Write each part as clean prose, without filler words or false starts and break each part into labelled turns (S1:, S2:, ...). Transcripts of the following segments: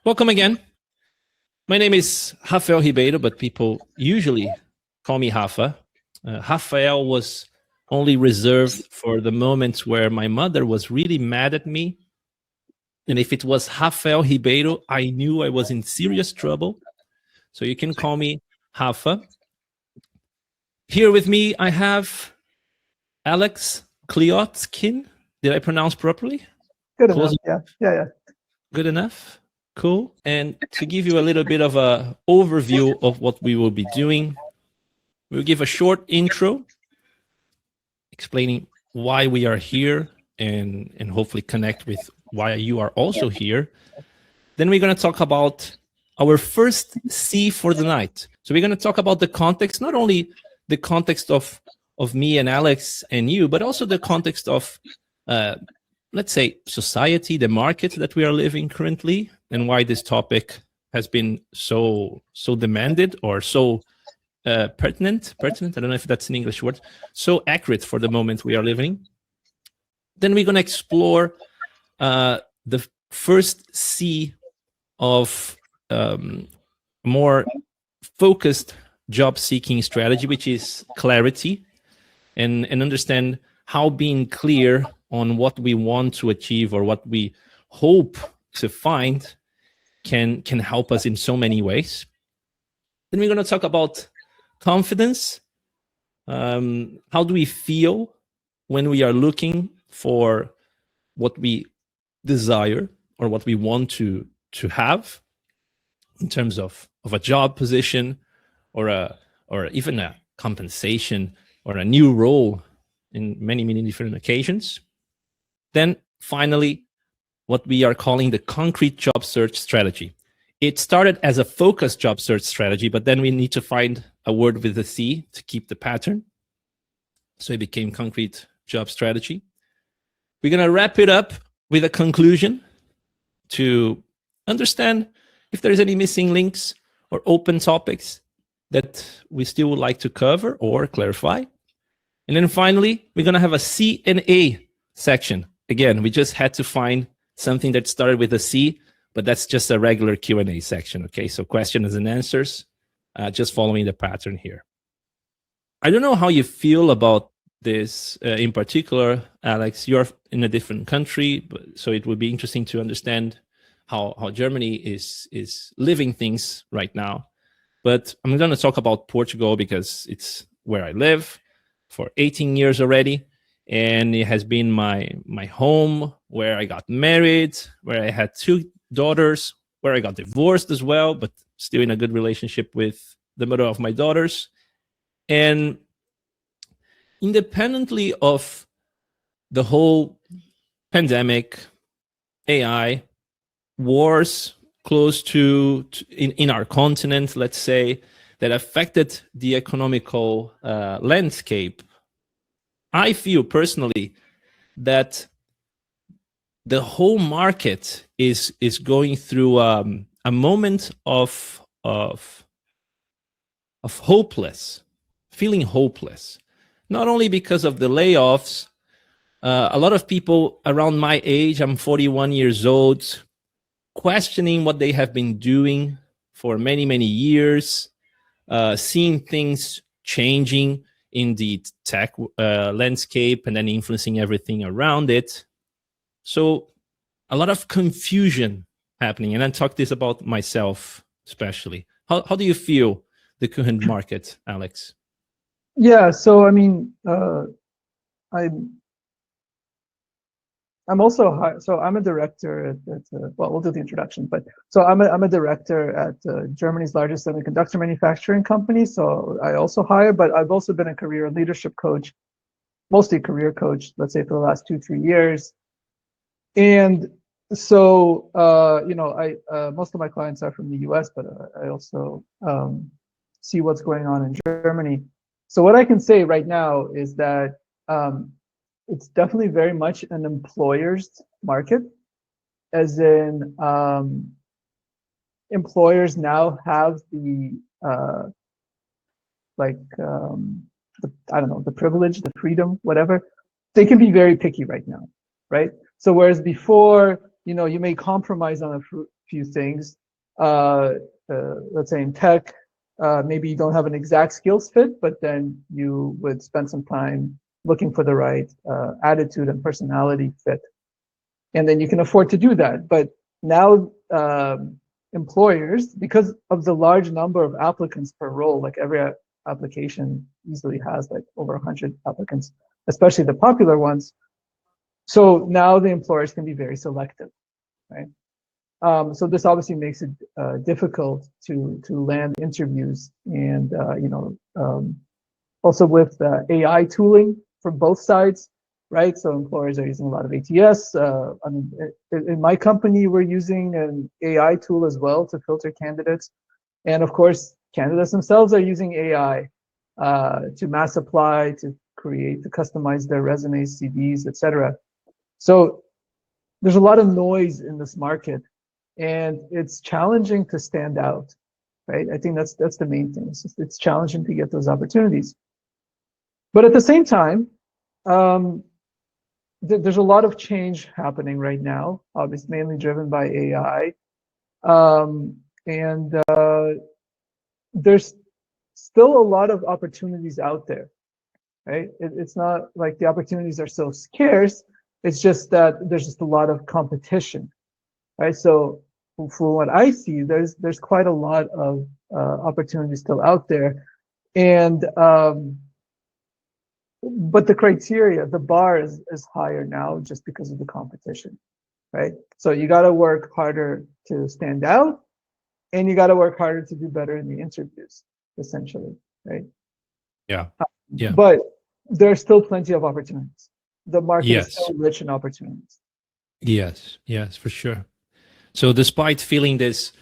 S1: Welcome again. My name is Rafael Ribeiro, but people usually call me Rafa. Rafael was only reserved for the moments where my mother was really mad at me. And if it was Rafael Ribeiro, I knew I was in serious trouble. So you can call me Rafa. Here with me, I have Alex Kliotzkin. Did I pronounce properly?
S2: Good enough. Yeah.
S1: Good enough. Cool. And to give you a little bit of an overview of what we will be doing, we'll give a short intro explaining why we are here and hopefully connect with why you are also here. Then we're going to talk about our first C for the night. So we're going to talk about the context, not only the context of me and Alex and you, but also the context of, let's say, society, the market that we are living currently, and why this topic has been so demanded or so pertinent. I don't know if that's an English word. So accurate for the moment we are living. Then we're going to explore the first C of more focused job-seeking strategy, which is clarity, and understand how being clear on what we want to achieve or what we hope to find can help us in so many ways. Then we're going to talk about confidence. How do we feel when we are looking for what we desire or what we want to have in terms of a job position or even a compensation or a new role in many different occasions. Then finally, what we are calling the concrete job search strategy. It started as a focused job search strategy, but then we need to find a word with a C to keep the pattern. So it became concrete job strategy. We're going to wrap it up with a conclusion to understand if there's any missing links or open topics that we still would like to cover or clarify. And then finally, we're going to have a C&A section. Again, we just had to find something that started with a C, but that's just a regular Q&A section, okay? So questions and answers, just following the pattern here. I don't know how you feel about this in particular, Alex. You're in a different country, so it would be interesting to understand how Germany is living things right now. But I'm going to talk about Portugal because it's where I live for 18 years already. And it has been my home, where I got married, where I had 2 daughters, where I got divorced as well, but still in a good relationship with the mother of my daughters. And independently of the whole pandemic, AI, wars close to in our continent, let's say, that affected the economical landscape, I feel personally that the whole market is going through a moment of feeling hopeless, not only because of the layoffs. A lot of people around my age, I'm 41 years old, questioning what they have been doing for many years, seeing things changing in the tech landscape and then influencing everything around it. So a lot of confusion happening. And I talk this about myself, especially. How do you feel the current market, Alex?
S2: Yeah, so I mean, I'm also so I'm a director at well, we'll do the introduction, but so I'm a director at Germany's largest semiconductor manufacturing company. So I also hire, but I've also been a career leadership coach, mostly career coach, let's say for the last 2-3 years. And so most of my clients are from the US, but I also see what's going on in Germany. So what I can say right now is that it's definitely very much an employer's market, as in employers now have the the privilege, the freedom, whatever. They can be very picky right now, right? So whereas before, you may compromise on a few things. Let's say in tech, maybe you don't have an exact skills fit, but then you would spend some time looking for the right attitude and personality fit. And then you can afford to do that. But now employers, because of the large number of applicants per role, like every application easily has like over 100 applicants, especially the popular ones. So now the employers can be very selective, right? So this obviously makes it difficult to land interviews, and also with AI tooling from both sides, right? So employers are using a lot of ATS. I mean, in my company, we're using an AI tool as well to filter candidates, and of course, candidates themselves are using AI to mass apply, to customize their resumes, CVs, etc. So there's a lot of noise in this market, and it's challenging to stand out, right? I think that's the main thing. It's challenging to get those opportunities. But at the same time, there's a lot of change happening right now, obviously mainly driven by AI. And there's still a lot of opportunities out there, right? It's not like the opportunities are so scarce. It's just that there's just a lot of competition, right? So for what I see, there's quite a lot of opportunities still out there, and but the criteria, the bar is higher now just because of the competition, right? So you got to work harder to stand out, and you got to work harder to do better in the interviews, essentially, right?
S1: Yeah. Yeah.
S2: But there's still plenty of opportunities. The market
S1: Yes.
S2: is still rich in opportunities.
S1: Yes, for sure. So despite feeling this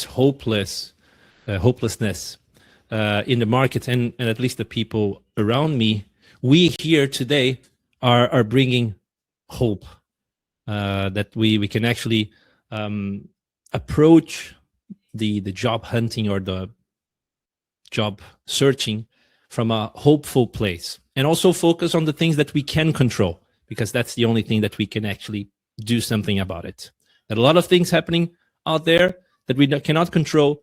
S1: hopelessness in the market, and at least the people around me, we here today are bringing hope that we can actually approach the job hunting or the job searching from a hopeful place, and also focus on the things that we can control, because that's the only thing that we can actually do something about it. There are a lot of things happening out there that we cannot control,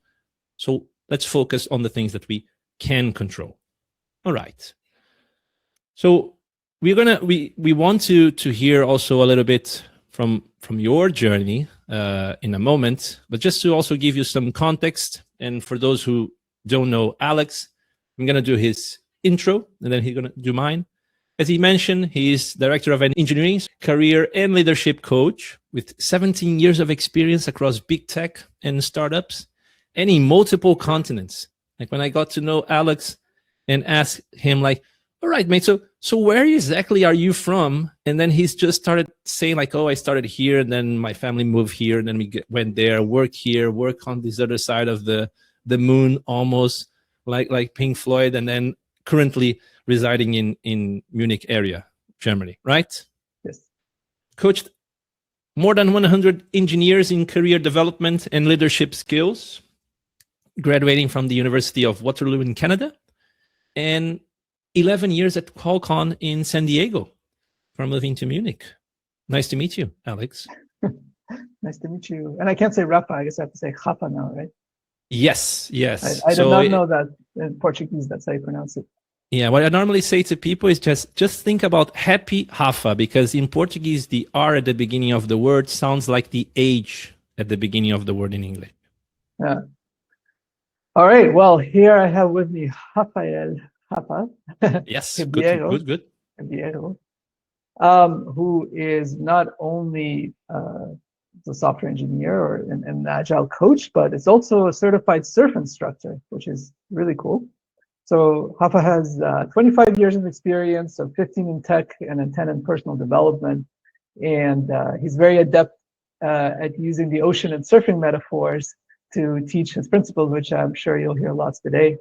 S1: so let's focus on the things that we can control. All right. So we want to hear also a little bit from your journey in a moment, but just to also give you some context, and for those who don't know Alex, I'm going to do his intro, and then he's going to do mine. As he mentioned, he is director of engineering, career and leadership coach with 17 years of experience across big tech and startups, and in multiple continents. Like when I got to know Alex and asked him, like, all right, mate, so where exactly are you from? And then he's just started saying like, oh, I started here, and then my family moved here, and then we went there, work here, work on this other side of the moon, almost like Pink Floyd, and then currently residing in Munich area, Germany, right?
S2: Yes.
S1: Coached more than 100 engineers in career development and leadership skills, graduating from the University of Waterloo in Canada, and 11 years at Qualcomm in San Diego before moving to Munich. Nice to meet you, Alex.
S2: Nice to meet you. And I can't say Rafa, I guess I have to say Rafa now, right?
S1: Yes.
S2: I did not know that in Portuguese that's how you pronounce it.
S1: Yeah, what I normally say to people is just think about happy Rafa, because in Portuguese, the R at the beginning of the word sounds like the H at the beginning of the word in English.
S2: Yeah. All right. Well, here I have with me Rafael. Rafa.
S1: Yes,
S2: Ribeiro,
S1: good.
S2: Ribeiro, who is not only a software engineer or an agile coach, but is also a certified surf instructor, which is really cool. So Rafa has 25 years of experience, so 15 in tech and then 10 in personal development. And he's very adept at using the ocean and surfing metaphors to teach his principles, which I'm sure you'll hear lots today.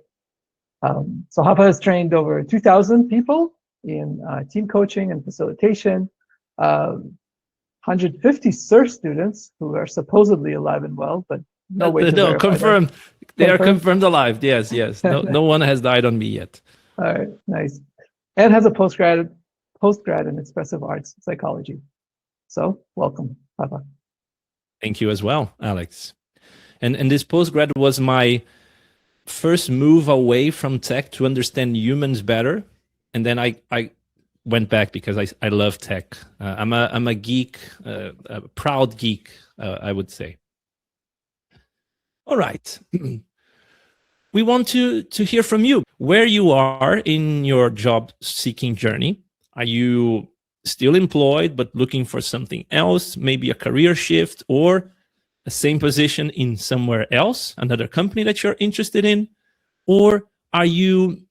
S2: So Rafa has trained over 2,000 people in team coaching and facilitation, 150 surf students who are supposedly alive and well, but no way to verify
S1: confirmed.
S2: That.
S1: They are confirmed alive. Yes. No one has died on me yet.
S2: All right, nice. And has a postgrad in expressive arts psychology. So welcome, Rafa.
S1: Thank you as well, Alex. And this postgrad was my first move away from tech to understand humans better. And then I went back because I love tech. I'm a geek, a proud geek, I would say. All right. We want to hear from you, where you are in your job seeking journey. Are you still employed but looking for something else, maybe a career shift or a same position in somewhere else, another company that you're interested in? Or are you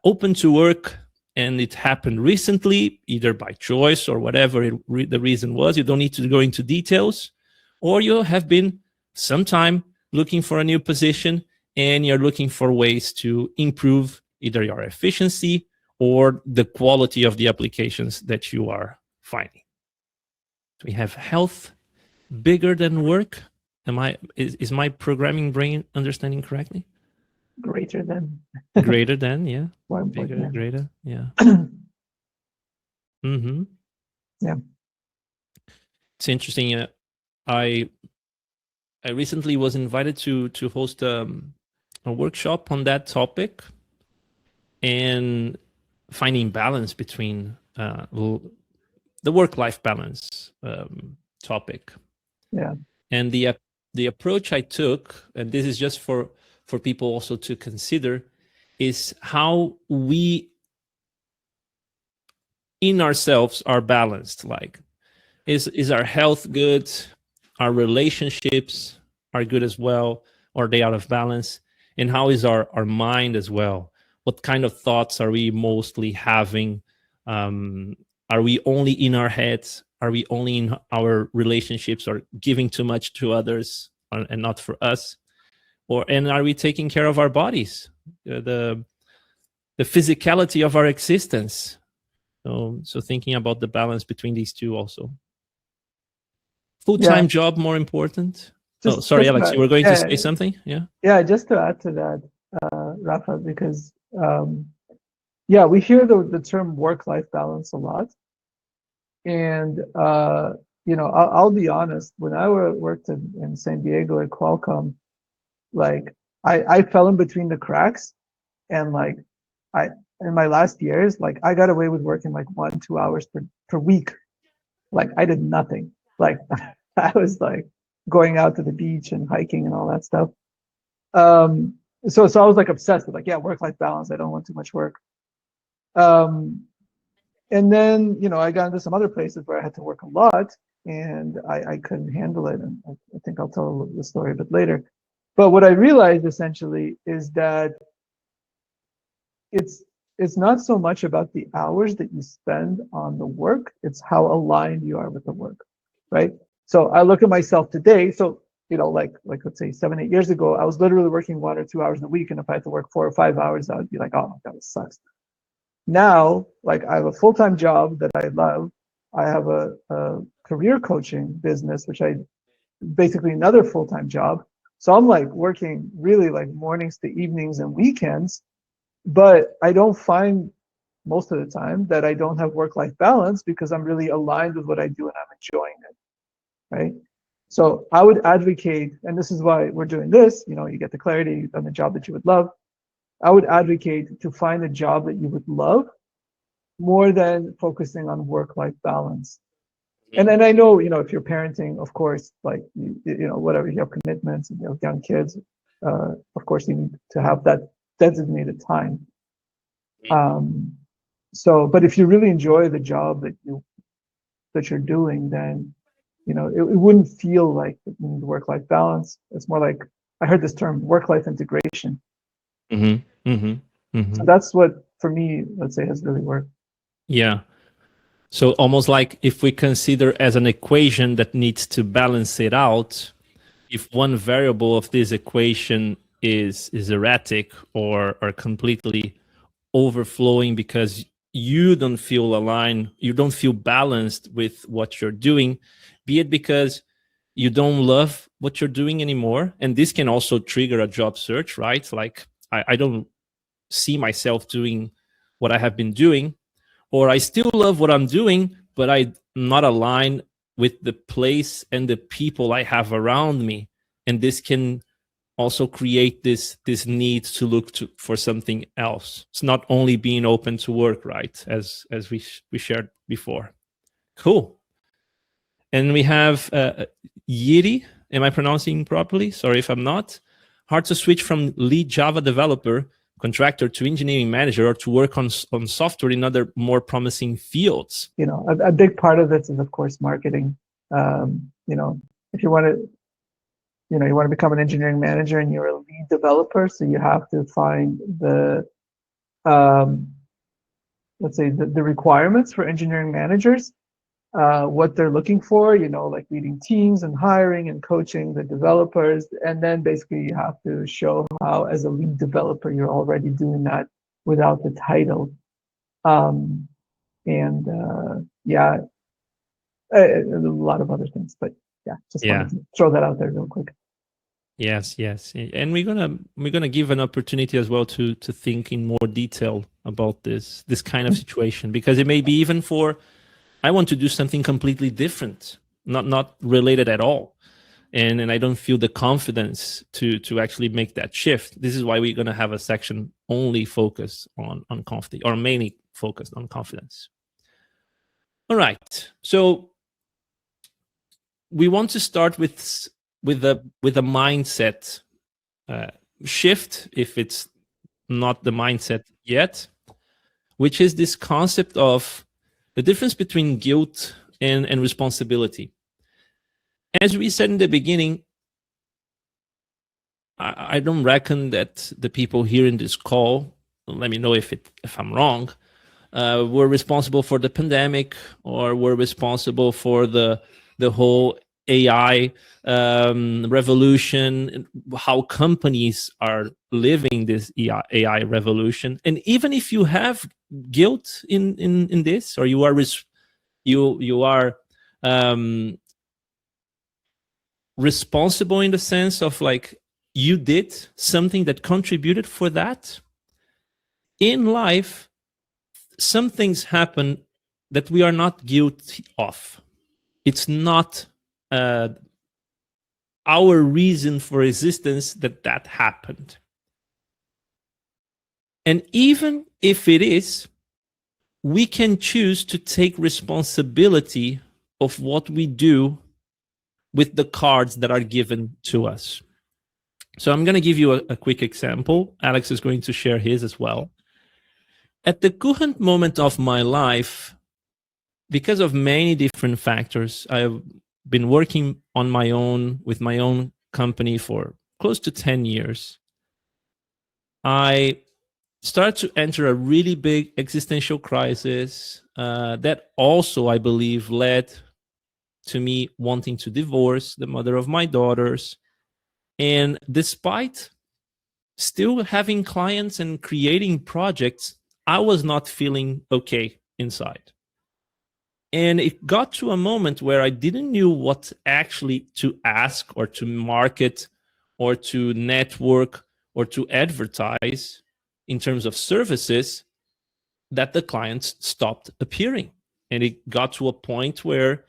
S1: open to work and it happened recently, either by choice or whatever the reason was? You don't need to go into details. Or you have been some time looking for a new position and you're looking for ways to improve either your efficiency or the quality of the applications that you are finding. We have health bigger than work. Is my programming brain understanding correctly?
S2: Greater than.
S1: Greater than, yeah.
S2: More
S1: Bigger,
S2: important.
S1: greater, yeah. Mm-hmm.
S2: Yeah.
S1: It's interesting. I recently was invited to host a workshop on that topic and finding balance between the work-life balance topic.
S2: Yeah.
S1: And the approach I took, and this is just for people also to consider, is how we in ourselves are balanced. Like, is our health good? Our relationships are good as well? Or are they out of balance? And how is our mind as well? What kind of thoughts are we mostly having? Are we only in our heads? Are we only in our relationships or giving too much to others and not for us? And are we taking care of our bodies? The physicality of our existence. So thinking about the balance between these two also. Full-time job more important? Sorry, Alex, you were going to say something? Yeah.
S2: Yeah, just to add to that, Rafa, because we hear the term work-life balance a lot. And I'll be honest, when I worked in San Diego at Qualcomm, like I fell in between the cracks, and like in my last years, like I got away with working like 1-2 hours per week. Like I did nothing. Like I was like going out to the beach and hiking and all that stuff. So I was like obsessed with like, work-life balance. I don't want too much work. And then, I got into some other places where I had to work a lot and I couldn't handle it. And I think I'll tell the story a bit later. But what I realized essentially is that it's not so much about the hours that you spend on the work, it's how aligned you are with the work, right? So I look at myself today. So, like let's say 7-8 years ago, I was literally working 1 or 2 hours a week. And if I had to work 4 or 5 hours, I would be like, oh my God, this sucks. Now, like I have a full-time job that I love. I have a career coaching business, which I basically another full-time job. So I'm like working really like mornings to evenings and weekends, but I don't find most of the time that I don't have work-life balance because I'm really aligned with what I do and I'm enjoying it, right? So I would advocate, and this is why we're doing this, you get the clarity on the job that you would love. I would advocate to find a job that you would love more than focusing on work-life balance. And then I know, if you're parenting, of course, like, whatever, you have commitments and you have young kids, of course, you need to have that designated time. But if you really enjoy the job that you're doing, then, it wouldn't feel like work-life balance. It's more like, I heard this term, work-life integration.
S1: Mm-hmm. Mm-hmm. Mm-hmm.
S2: So that's what, for me, let's say, has really worked.
S1: Yeah. So almost like if we consider as an equation that needs to balance it out, if one variable of this equation is erratic or completely overflowing because you don't feel aligned, you don't feel balanced with what you're doing, be it because you don't love what you're doing anymore. And this can also trigger a job search, right? Like I don't see myself doing what I have been doing, or I still love what I'm doing, but I'm not aligned with the place and the people I have around me. And this can also create this need to look for something else. It's not only being open to work, right? As we shared before. Cool. And we have Yiri. Am I pronouncing properly? Sorry if I'm not. Hard to switch from lead Java developer, contractor to engineering manager, or to work on software in other more promising fields.
S2: You know, a big part of this is, of course, marketing. You know, if you want to, you know, you want to become an engineering manager and you're a lead developer, so you have to find the, let's say, the requirements for engineering managers, what they're looking for, you know, like leading teams and hiring and coaching the developers. And then basically you have to show how, as a lead developer, you're already doing that without the title. Yeah, a lot of other things, but yeah, just wanted to throw that out there real quick.
S1: Yes, and we're gonna give an opportunity as well to think in more detail about this kind of situation, because it may be even for, I want to do something completely different, not related at all, and I don't feel the confidence to actually make that shift. This is why we're gonna have a section only focused on confidence, or mainly focused on confidence. All right, so we want to start with a mindset shift, if it's not the mindset yet, which is this concept of the difference between guilt and responsibility. As we said in the beginning, I don't reckon that the people here in this call, let me know if I'm wrong, were responsible for the pandemic, or were responsible for the whole AI revolution, how companies are living this AI revolution. And even if you have guilt in this, or you are responsible in the sense of like you did something that contributed for that, in life some things happen that we are not guilty of. It's not our reason for existence that happened. And even if it is, we can choose to take responsibility of what we do with the cards that are given to us. So I'm going to give you a quick example. Alex is going to share his as well. At the current moment of my life, because of many different factors, I've been working on my own with my own company for close to 10 years. I started to enter a really big existential crisis that also, I believe, led to me wanting to divorce the mother of my daughters. And despite still having clients and creating projects, I was not feeling okay inside. And it got to a moment where I didn't know what actually to ask or to market or to network or to advertise in terms of services, that the clients stopped appearing. And it got to a point where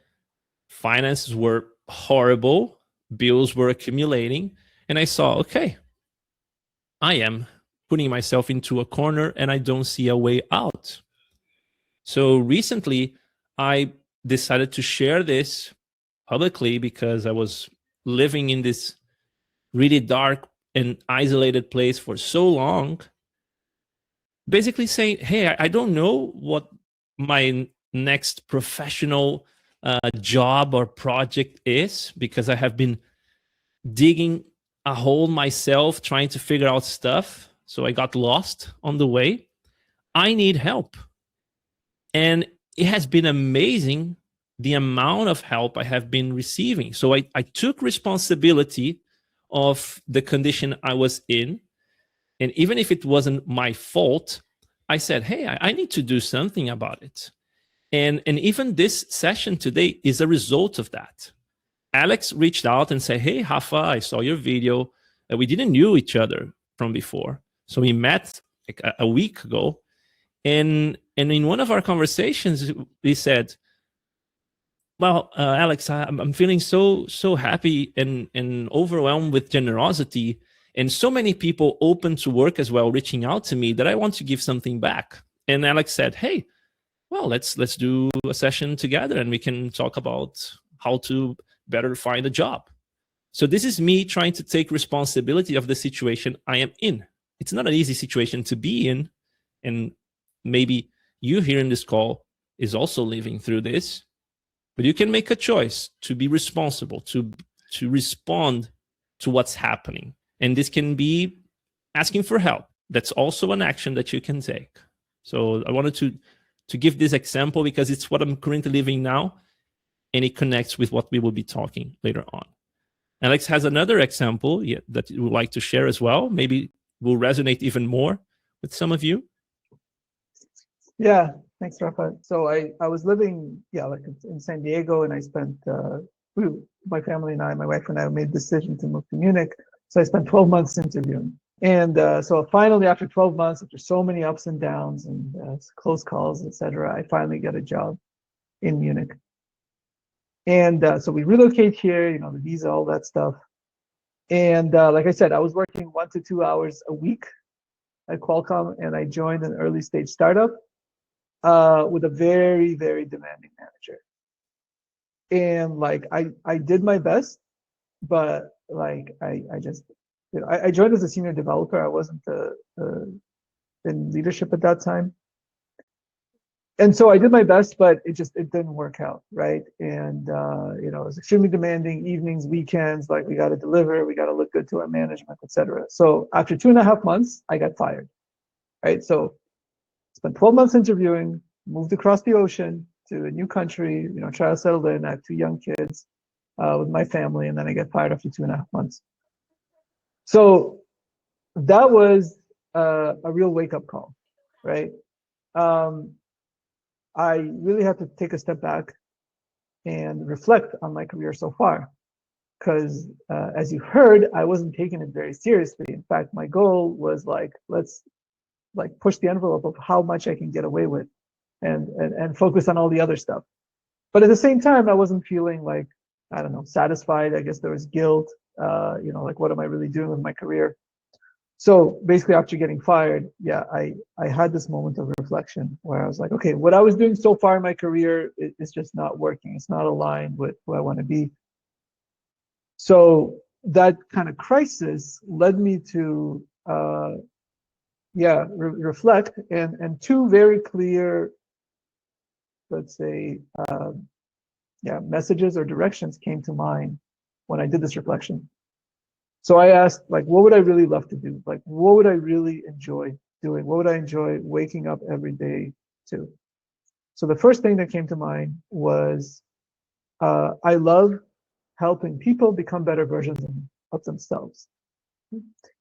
S1: finances were horrible, bills were accumulating, and I saw, okay, I am putting myself into a corner and I don't see a way out. So recently, I decided to share this publicly because I was living in this really dark and isolated place for so long, basically saying, hey, I don't know what my next professional job or project is, because I have been digging a hole myself trying to figure out stuff. So I got lost on the way. I need help. And it has been amazing the amount of help I have been receiving. So I took responsibility of the condition I was in. And even if it wasn't my fault, I said, hey, I need to do something about it. And even this session today is a result of that. Alex reached out and said, hey, Rafa, I saw your video. We didn't know each other from before. So we met like a week ago. And in one of our conversations, we said, Well, Alex, I'm feeling so happy and overwhelmed with generosity, and so many people open to work as well, reaching out to me that I want to give something back. And Alex said, "Hey, well, let's do a session together, and we can talk about how to better find a job." So this is me trying to take responsibility of the situation I am in. It's not an easy situation to be in, and maybe you here in this call is also living through this. But you can make a choice to be responsible, to respond to what's happening. And this can be asking for help. That's also an action that you can take. So I wanted to give this example because it's what I'm currently living now, and it connects with what we will be talking later on. Alex has another example that you would like to share as well. Maybe will resonate even more with some of you.
S2: Yeah, thanks, Rafa. So I was living, like in San Diego, and I spent, my family and I, my wife and I made the decision to move to Munich. So I spent 12 months interviewing. And so finally, after 12 months, after so many ups and downs and close calls, etc., I finally got a job in Munich. And so we relocate here, the visa, all that stuff. And like I said, I was working 1 to 2 hours a week at Qualcomm, and I joined an early stage startup with a very, very demanding manager. And like I did my best, but like I just, I joined as a senior developer. I wasn't in leadership at that time. And so I did my best, but it didn't work out, right? And it was extremely demanding, evenings, weekends, like we got to deliver, we got to look good to our management, etc. So after 2.5 months, I got fired, right? So spent 12 months interviewing, moved across the ocean to a new country, try to settle in. I have 2 young kids with my family, and then I get fired after 2.5 months. So that was a real wake-up call, right? I really had to take a step back and reflect on my career so far, because as you heard, I wasn't taking it very seriously. In fact, my goal was let's push the envelope of how much I can get away with, and focus on all the other stuff. But at the same time, I wasn't feeling I don't know, satisfied. I guess there was guilt. What am I really doing with my career? So basically, after getting fired, I had this moment of reflection where I was like, okay, what I was doing so far in my career is just not working. It's not aligned with who I want to be. So that kind of crisis led me to, reflect, and 2 very clear, let's say, messages or directions came to mind when I did this reflection. So I asked, what would I really love to do? What would I really enjoy doing? What would I enjoy waking up every day to? So the first thing that came to mind was, I love helping people become better versions of themselves.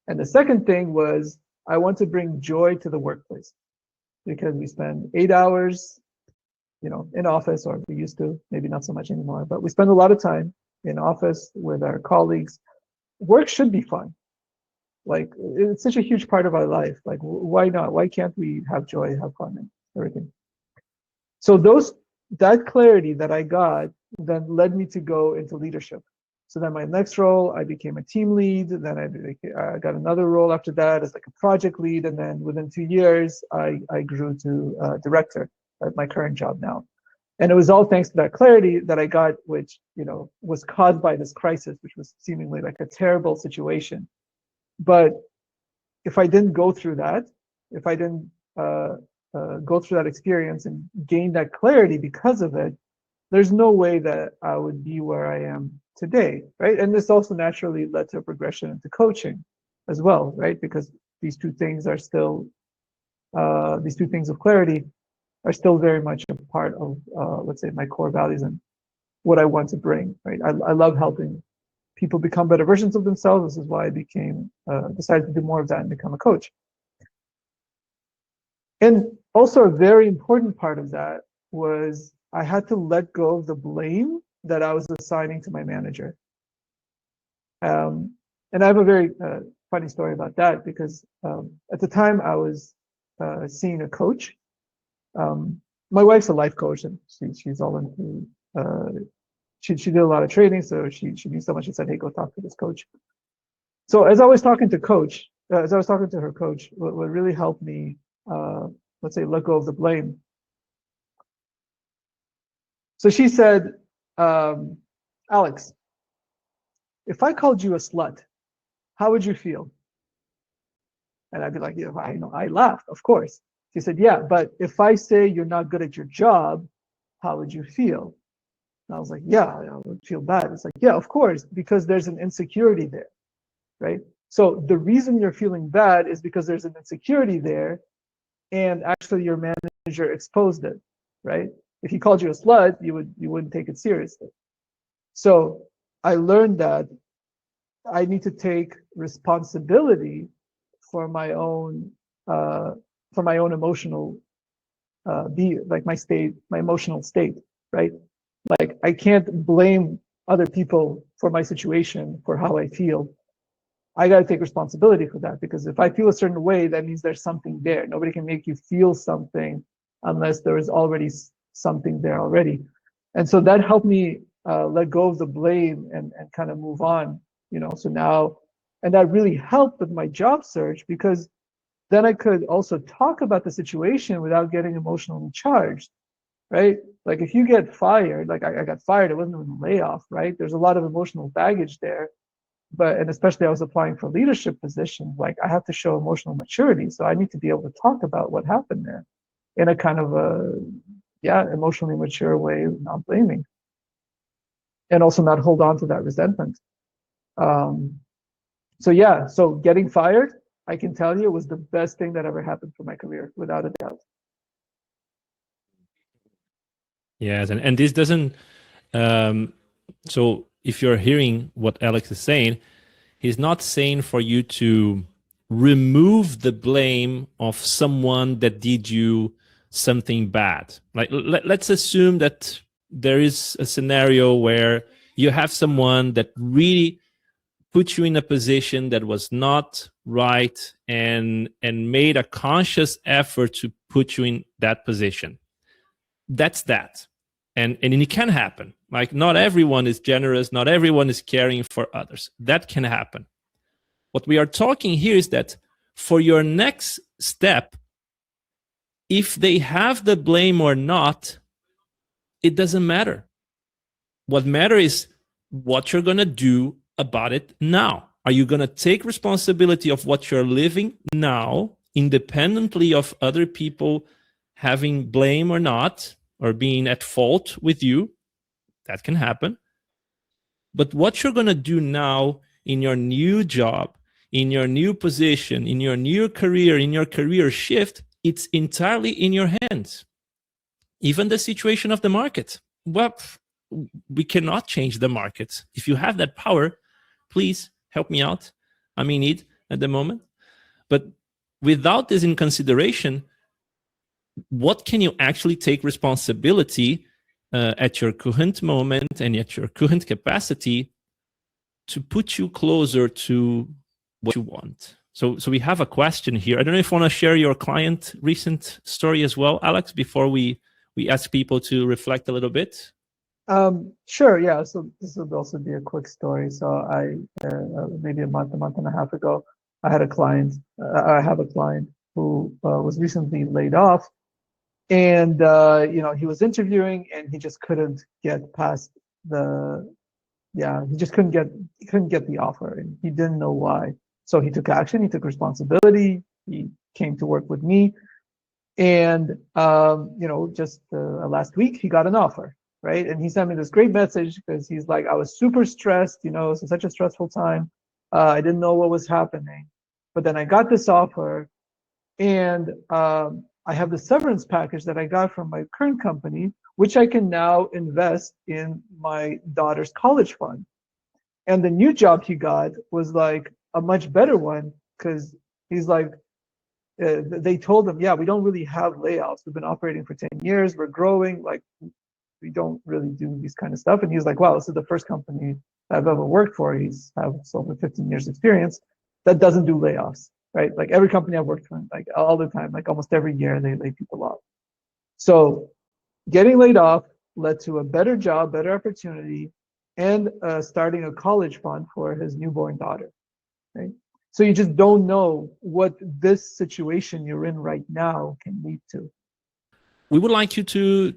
S2: And the second thing was, I want to bring joy to the workplace, because we spend 8 hours, in office, or we used to, maybe not so much anymore, but we spend a lot of time in office with our colleagues. Work should be fun. It's such a huge part of our life. Why not? Why can't we have joy, have fun, and everything? So that clarity that I got then led me to go into leadership. So then my next role, I became a team lead. Then I got another role after that as a project lead. And then within 2 years, I grew to director at my current job now. And it was all thanks to that clarity that I got, which, was caused by this crisis, which was seemingly like a terrible situation. But if I didn't go through that, if I didn't go through that experience and gain that clarity because of it, there's no way that I would be where I am today, right? And this also naturally led to a progression into coaching as well, right? Because these 2 things are still, these 2 things of clarity are still very much a part of, let's say, my core values and what I want to bring, right? I love helping people become better versions of themselves. This is why I decided to do more of that and become a coach. And also a very important part of that was I had to let go of the blame that I was assigning to my manager. And I have a very funny story about that, because at the time I was seeing a coach. My wife's a life coach, and she's all into she did a lot of trading, so she knew someone. She said, "Hey, go talk to this coach." So as I was talking to her coach, what really helped me, let's say, let go of the blame. So she said, "Alex, if I called you a slut, how would you feel?" And I'd be like, "Yeah, I laughed, of course." She said, "Yeah, but if I say you're not good at your job, how would you feel?" And I was like, "Yeah, I would feel bad." It's like, "Yeah, of course, because there's an insecurity there, right? So the reason you're feeling bad is because there's an insecurity there, and actually your manager exposed it, right? If he called you a slut, you wouldn't take it seriously." So I learned that I need to take responsibility for my own emotional my emotional state, right? Like I can't blame other people for my situation, for how I feel. I got to take responsibility for that, because if I feel a certain way, that means there's something there. Nobody can make you feel something unless there is already something there already. And so that helped me let go of the blame and kind of move on, so now, and that really helped with my job search, because then I could also talk about the situation without getting emotionally charged, right? Like if you get fired, like I got fired, it wasn't even a layoff, right? There's a lot of emotional baggage there. And especially I was applying for leadership positions, like I have to show emotional maturity. So I need to be able to talk about what happened there in a kind of emotionally mature way, not blaming. And also not hold on to that resentment. So getting fired, I can tell you, was the best thing that ever happened for my career, without a doubt.
S1: Yes, and this doesn't. So if you're hearing what Alex is saying, he's not saying for you to remove the blame of someone that did you something bad. Like let's assume that there is a scenario where you have someone that really put you in a position that was not right and made a conscious effort to put you in that position. That's that. And it can happen. Like not everyone is generous, not everyone is caring for others. That can happen. What we are talking here is that for your next step, if they have the blame or not, it doesn't matter. What matters is what you're going to do about it now. Are you going to take responsibility of what you're living now, independently of other people having blame or not, or being at fault with you? That can happen. But what you're going to do now in your new job, in your new position, in your new career, in your career shift, it's entirely in your hands. Even the situation of the market. Well, we cannot change the market. If you have that power, please help me out. I'm in need at the moment. But without this in consideration, what can you actually take responsibility at your current moment and at your current capacity to put you closer to what you want? So we have a question here. I don't know if you want to share your client recent story as well, Alex, before we ask people to reflect a little bit.
S2: Sure, yeah. So this would also be a quick story. So I maybe a month and a half ago, I have a client who was recently laid off, and he was interviewing and he just couldn't get past he just couldn't get the offer, and he didn't know why. So he took action, he took responsibility, he came to work with me, and just last week he got an offer, right? And he sent me this great message because he's like, I was super stressed, it's such a stressful time. I didn't know what was happening, but then I got this offer, and I have the severance package that I got from my current company, which I can now invest in my daughter's college fund. And the new job he got was like a much better one, because he's like, they told him, yeah, we don't really have layoffs. We've been operating for 10 years. We're growing. Like, we don't really do these kind of stuff. And he's like, wow, this is the first company I've ever worked for. He's has over 15 years experience that doesn't do layoffs, right? Like every company I've worked for, like all the time, like almost every year they lay people off. So getting laid off led to a better job, better opportunity, and starting a college fund for his newborn daughter, right? So you just don't know what this situation you're in right now can lead to.
S1: We would like you to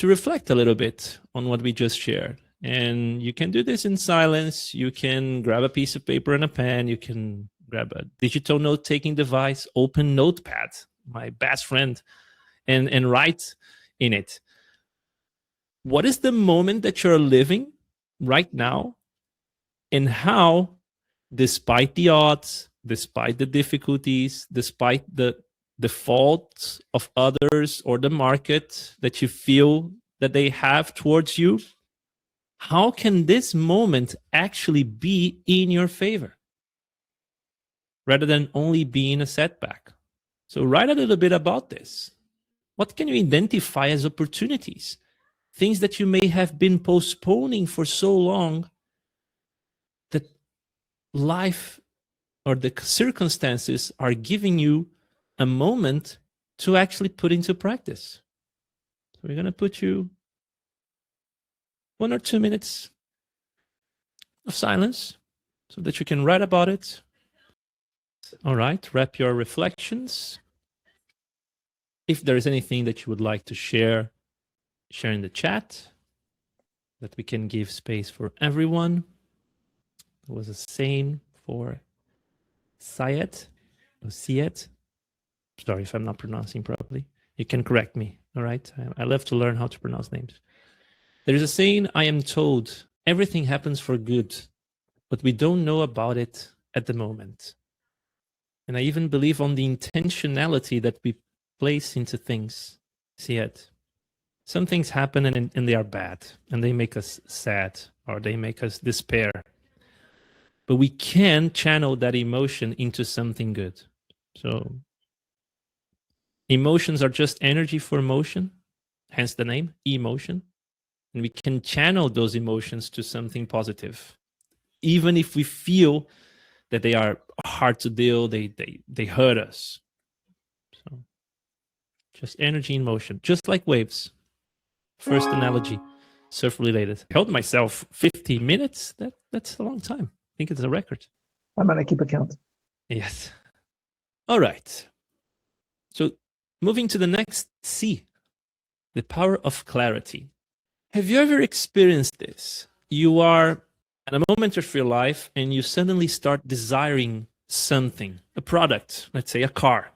S1: reflect a little bit on what we just shared. And you can do this in silence. You can grab a piece of paper and a pen. You can grab a digital note-taking device, open Notepad, my best friend, and write in it. What is the moment that you're living right now, and how, despite the odds, despite the difficulties, despite the faults of others or the market that you feel that they have towards you, how can this moment actually be in your favor rather than only being a setback? So write a little bit about this. What can you identify as opportunities? Things that you may have been postponing for so long that life or the circumstances are giving you a moment to actually put into practice. So we're going to put you 1 or 2 minutes of silence so that you can write about it. All right, wrap your reflections. If there is anything that you would like to share, share in the chat, that we can give space for everyone. There was a saying for Syed, or Syed. Sorry if I'm not pronouncing properly. You can correct me, all right? I love to learn how to pronounce names. There is a saying, I am told, everything happens for good, but we don't know about it at the moment. And I even believe on the intentionality that we place into things. See it. Some things happen and they are bad, and they make us sad, or they make us despair. But we can channel that emotion into something good. So emotions are just energy for motion, hence the name, emotion. And we can channel those emotions to something positive. Even if we feel that they are hard to deal, they hurt us. So just energy in motion, just like waves. First analogy, surf related. I held myself 50 minutes. That's a long time. I think it's a record.
S2: I'm gonna keep account.
S1: Yes. All right. So moving to the next C, the power of clarity. Have you ever experienced this? You are at a moment of your life and you suddenly start desiring something, a product, let's say a car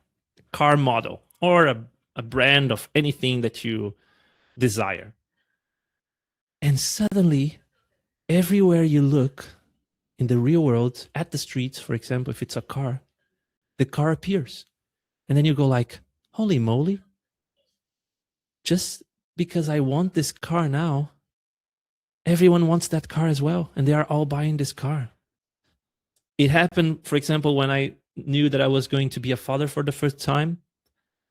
S1: model, or a brand of anything that you desire. And suddenly, everywhere you look in the real world, at the streets, for example, if it's a car, the car appears. And then you go like, holy moly, just because I want this car now, everyone wants that car as well. And they are all buying this car. It happened, for example, when I knew that I was going to be a father for the first time.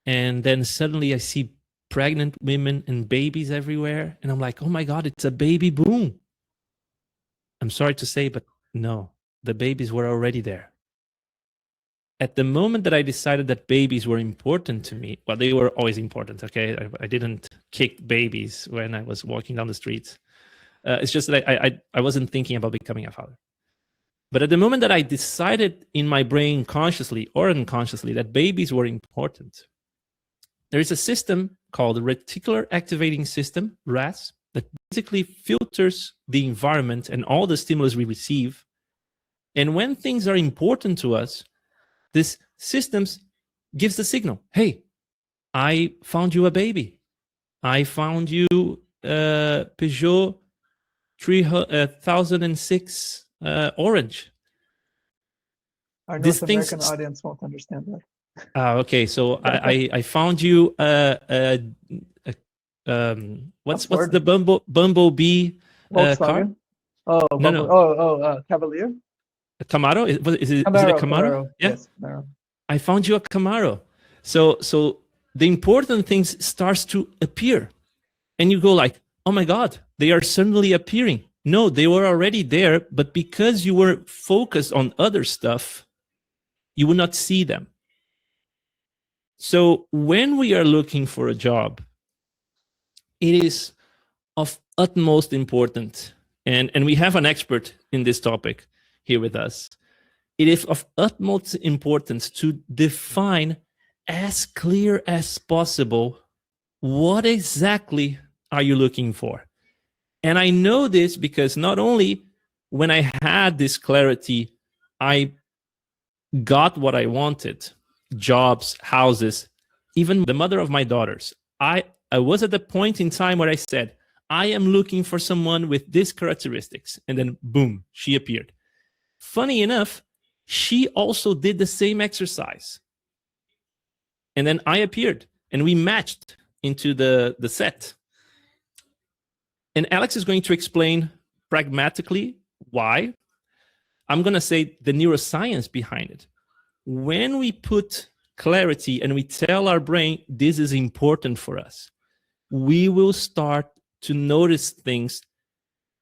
S1: And then suddenly I see pregnant women and babies everywhere. And I'm like, oh my God, it's a baby boom. I'm sorry to say, but no, the babies were already there. At the moment that I decided that babies were important to me, well, they were always important, okay? I didn't kick babies when I was walking down the streets. It's just that I wasn't thinking about becoming a father. But at the moment that I decided in my brain, consciously or unconsciously, that babies were important, there is a system called the reticular activating system, RAS, that basically filters the environment and all the stimulus we receive. And when things are important to us, this systems gives the signal, hey, I found you a baby. I found you Peugeot 3006 orange.
S2: Our North American audience won't understand that.
S1: Okay, so I found you what's the Bumblebee
S2: Volkswagen?
S1: car?
S2: No. Cavalier?
S1: A Camaro? Is it a Camaro? Yeah.
S2: Yes, Camaro.
S1: I found you a Camaro. So the important things starts to appear, and you go like, oh my God, they are suddenly appearing. No, they were already there, but because you were focused on other stuff, you would not see them. So when we are looking for a job, it is of utmost importance, and we have an expert in this topic here with us. It is of utmost importance to define as clear as possible what exactly are you looking for. And I know this because not only when I had this clarity, I got what I wanted, jobs, houses, even the mother of my daughters. I was at the point in time where I said, I am looking for someone with these characteristics. And then boom, she appeared. Funny enough, she also did the same exercise. And then I appeared and we matched into the set. And Alex is going to explain pragmatically why. I'm going to say the neuroscience behind it. When we put clarity and we tell our brain this is important for us, we will start to notice things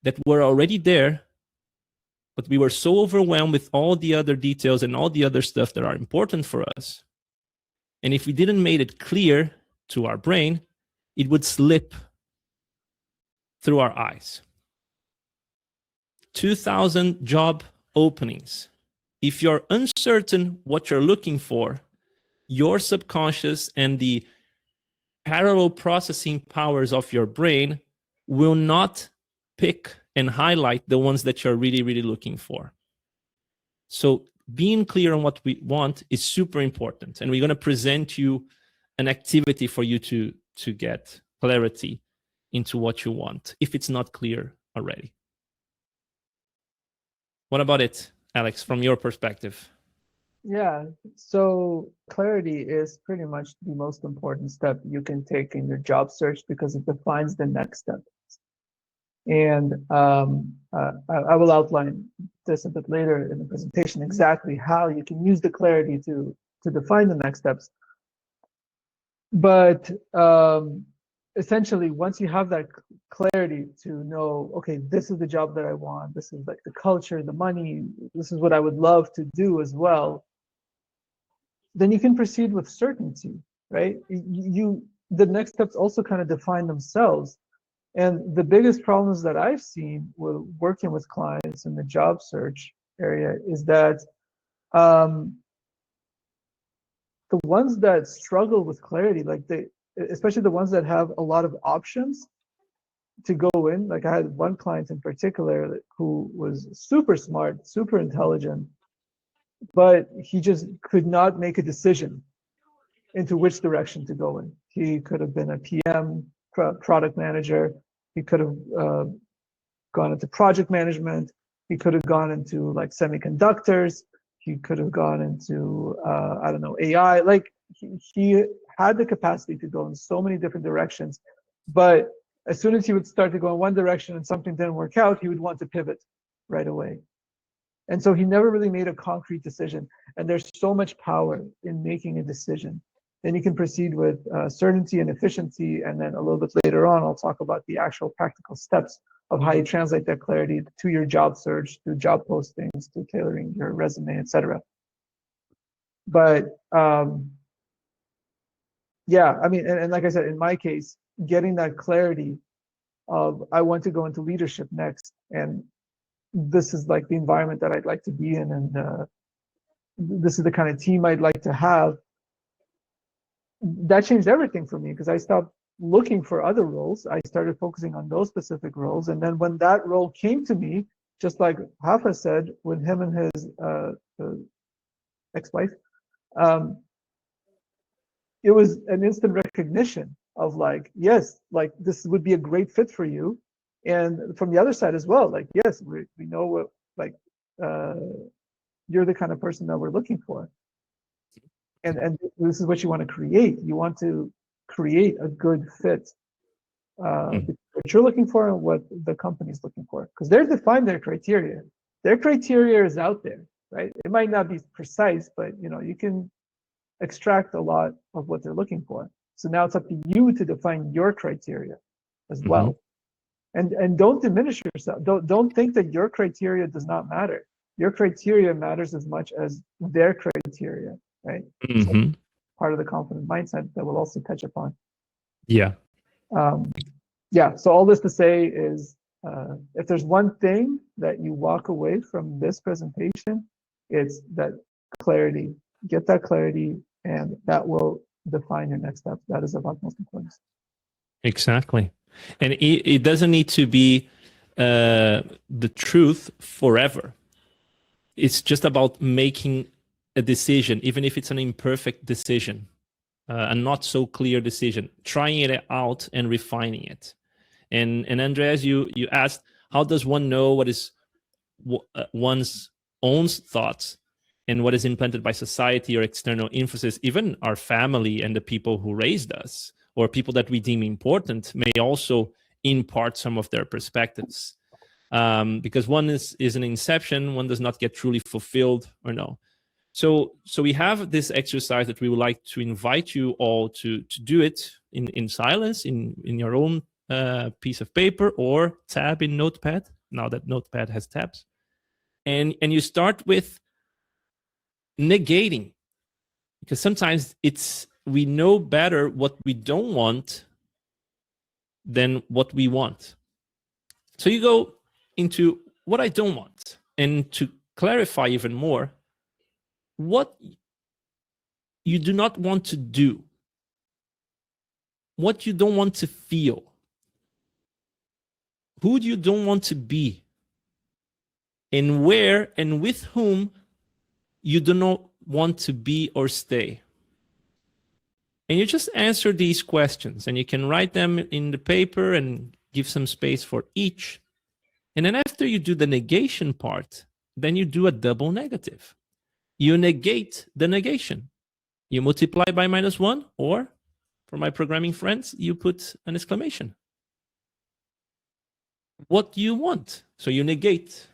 S1: that were already there, but we were so overwhelmed with all the other details and all the other stuff that are important for us. And if we didn't make it clear to our brain, it would slip through our eyes. 2,000 job openings. If you're uncertain what you're looking for, your subconscious and the parallel processing powers of your brain will not pick and highlight the ones that you're really, really looking for. So being clear on what we want is super important. And we're going to present you an activity for you to get clarity into what you want, if it's not clear already. What about it, Alex, from your perspective?
S2: Yeah, so clarity is pretty much the most important step you can take in your job search because it defines the next step. And I will outline this a bit later in the presentation, exactly how you can use the clarity to define the next steps. But essentially, once you have that clarity to know, okay, this is the job that I want, this is like the culture, the money, this is what I would love to do as well, then you can proceed with certainty, right? The next steps also kind of define themselves. And the biggest problems that I've seen with working with clients in the job search area is that the ones that struggle with clarity, like especially the ones that have a lot of options to go in, like I had one client in particular who was super smart, super intelligent, but he just could not make a decision into which direction to go in. He could have been a PM, product manager. He could have gone into project management. He could have gone into like semiconductors. He could have gone into, I don't know, AI. Like he had the capacity to go in so many different directions. But as soon as he would start to go in one direction and something didn't work out, he would want to pivot right away. And so he never really made a concrete decision. And there's so much power in making a decision. Then you can proceed with certainty and efficiency. And then a little bit later on, I'll talk about the actual practical steps of how you translate that clarity to your job search, to job postings, to tailoring your resume, etc. But yeah, I mean, and like I said, in my case, getting that clarity of I want to go into leadership next, and this is like the environment that I'd like to be in, and this is the kind of team I'd like to have. That changed everything for me because I stopped looking for other roles. I started focusing on those specific roles. And then when that role came to me, just like Rafa said, with him and his ex-wife, it was an instant recognition of like, yes, like this would be a great fit for you. And from the other side as well, like, yes, we know what, like, you're the kind of person that we're looking for. And this is what you want to create. You want to create a good fit what you're looking for and what the company's looking for, because they're defined their criteria. Their criteria is out there, right? It might not be precise, but you can extract a lot of what they're looking for. So now it's up to you to define your criteria as well. And don't diminish yourself. Don't think that your criteria does not matter. Your criteria matters as much as their criteria, right? So part of the confident mindset that we'll also touch upon.
S1: Yeah.
S2: yeah, so all this to say is, if there's one thing that you walk away from this presentation, it's that clarity. Get that clarity, and that will define your next steps. That is of utmost importance.
S1: Exactly. And it doesn't need to be the truth forever. It's just about making a decision, even if it's an imperfect decision, a not so clear decision, trying it out and refining it. And Andreas, you asked, how does one know what is one's own thoughts and what is implanted by society or external influences? Even our family and the people who raised us, or people that we deem important, may also impart some of their perspectives. Because one is an inception, one does not get truly fulfilled or no. So we have this exercise that we would like to invite you all to do it in silence, in your own piece of paper or tab in Notepad, now that Notepad has tabs. And you start with negating, because sometimes we know better what we don't want than what we want. So you go into what I don't want, and to clarify even more, what you do not want to do, what you don't want to feel, who you don't want to be, and where and with whom you do not want to be or stay. And you just answer these questions, and you can write them in the paper and give some space for each. And then after you do the negation part, then you do a double negative. You negate the negation. You multiply by -1, or for my programming friends, you put an exclamation. What do you want? So you negate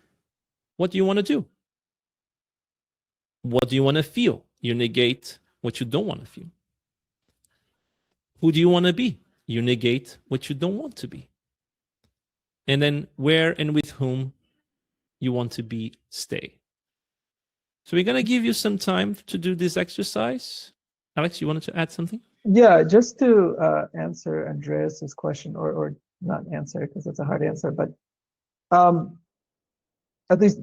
S1: what you want to do. What do you want to feel? You negate what you don't want to feel. Who do you want to be? You negate what you don't want to be. And then where and with whom you want to be, stay. So we're going to give you some time to do this exercise. Alex, you wanted to add something?
S2: Yeah, just to answer Andreas's question, or not answer because it's a hard answer, but at least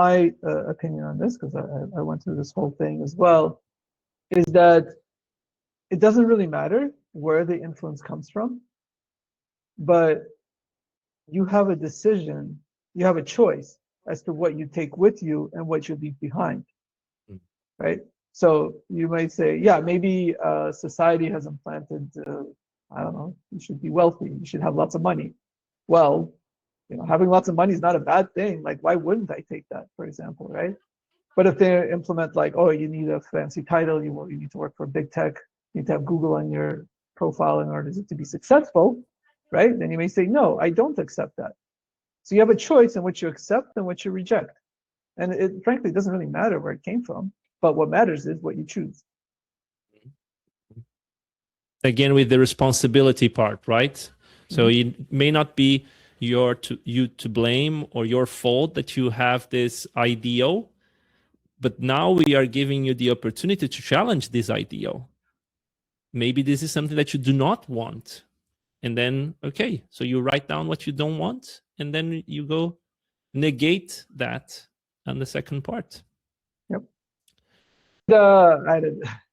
S2: my opinion on this, because I went through this whole thing as well, is that it doesn't really matter where the influence comes from, but you have a decision, you have a choice as to what you take with you and what you leave behind, right? So you might say, yeah, maybe society has implanted, I don't know, you should be wealthy, you should have lots of money. Well, having lots of money is not a bad thing. Like, why wouldn't I take that, for example, right? But if they implement like, oh, you need a fancy title, you need to work for big tech, you need to have Google on your profile in order to be successful, right? Then you may say, no, I don't accept that. So you have a choice in which you accept and which you reject. And it frankly doesn't really matter where it came from, but what matters is what you choose.
S1: Again, with the responsibility part, right? So it may not be you to blame or your fault that you have this ideal, but now we are giving you the opportunity to challenge this ideal. Maybe this is something that you do not want. And then, okay, so you write down what you don't want, and then you go negate that on the second part.
S2: Yep. I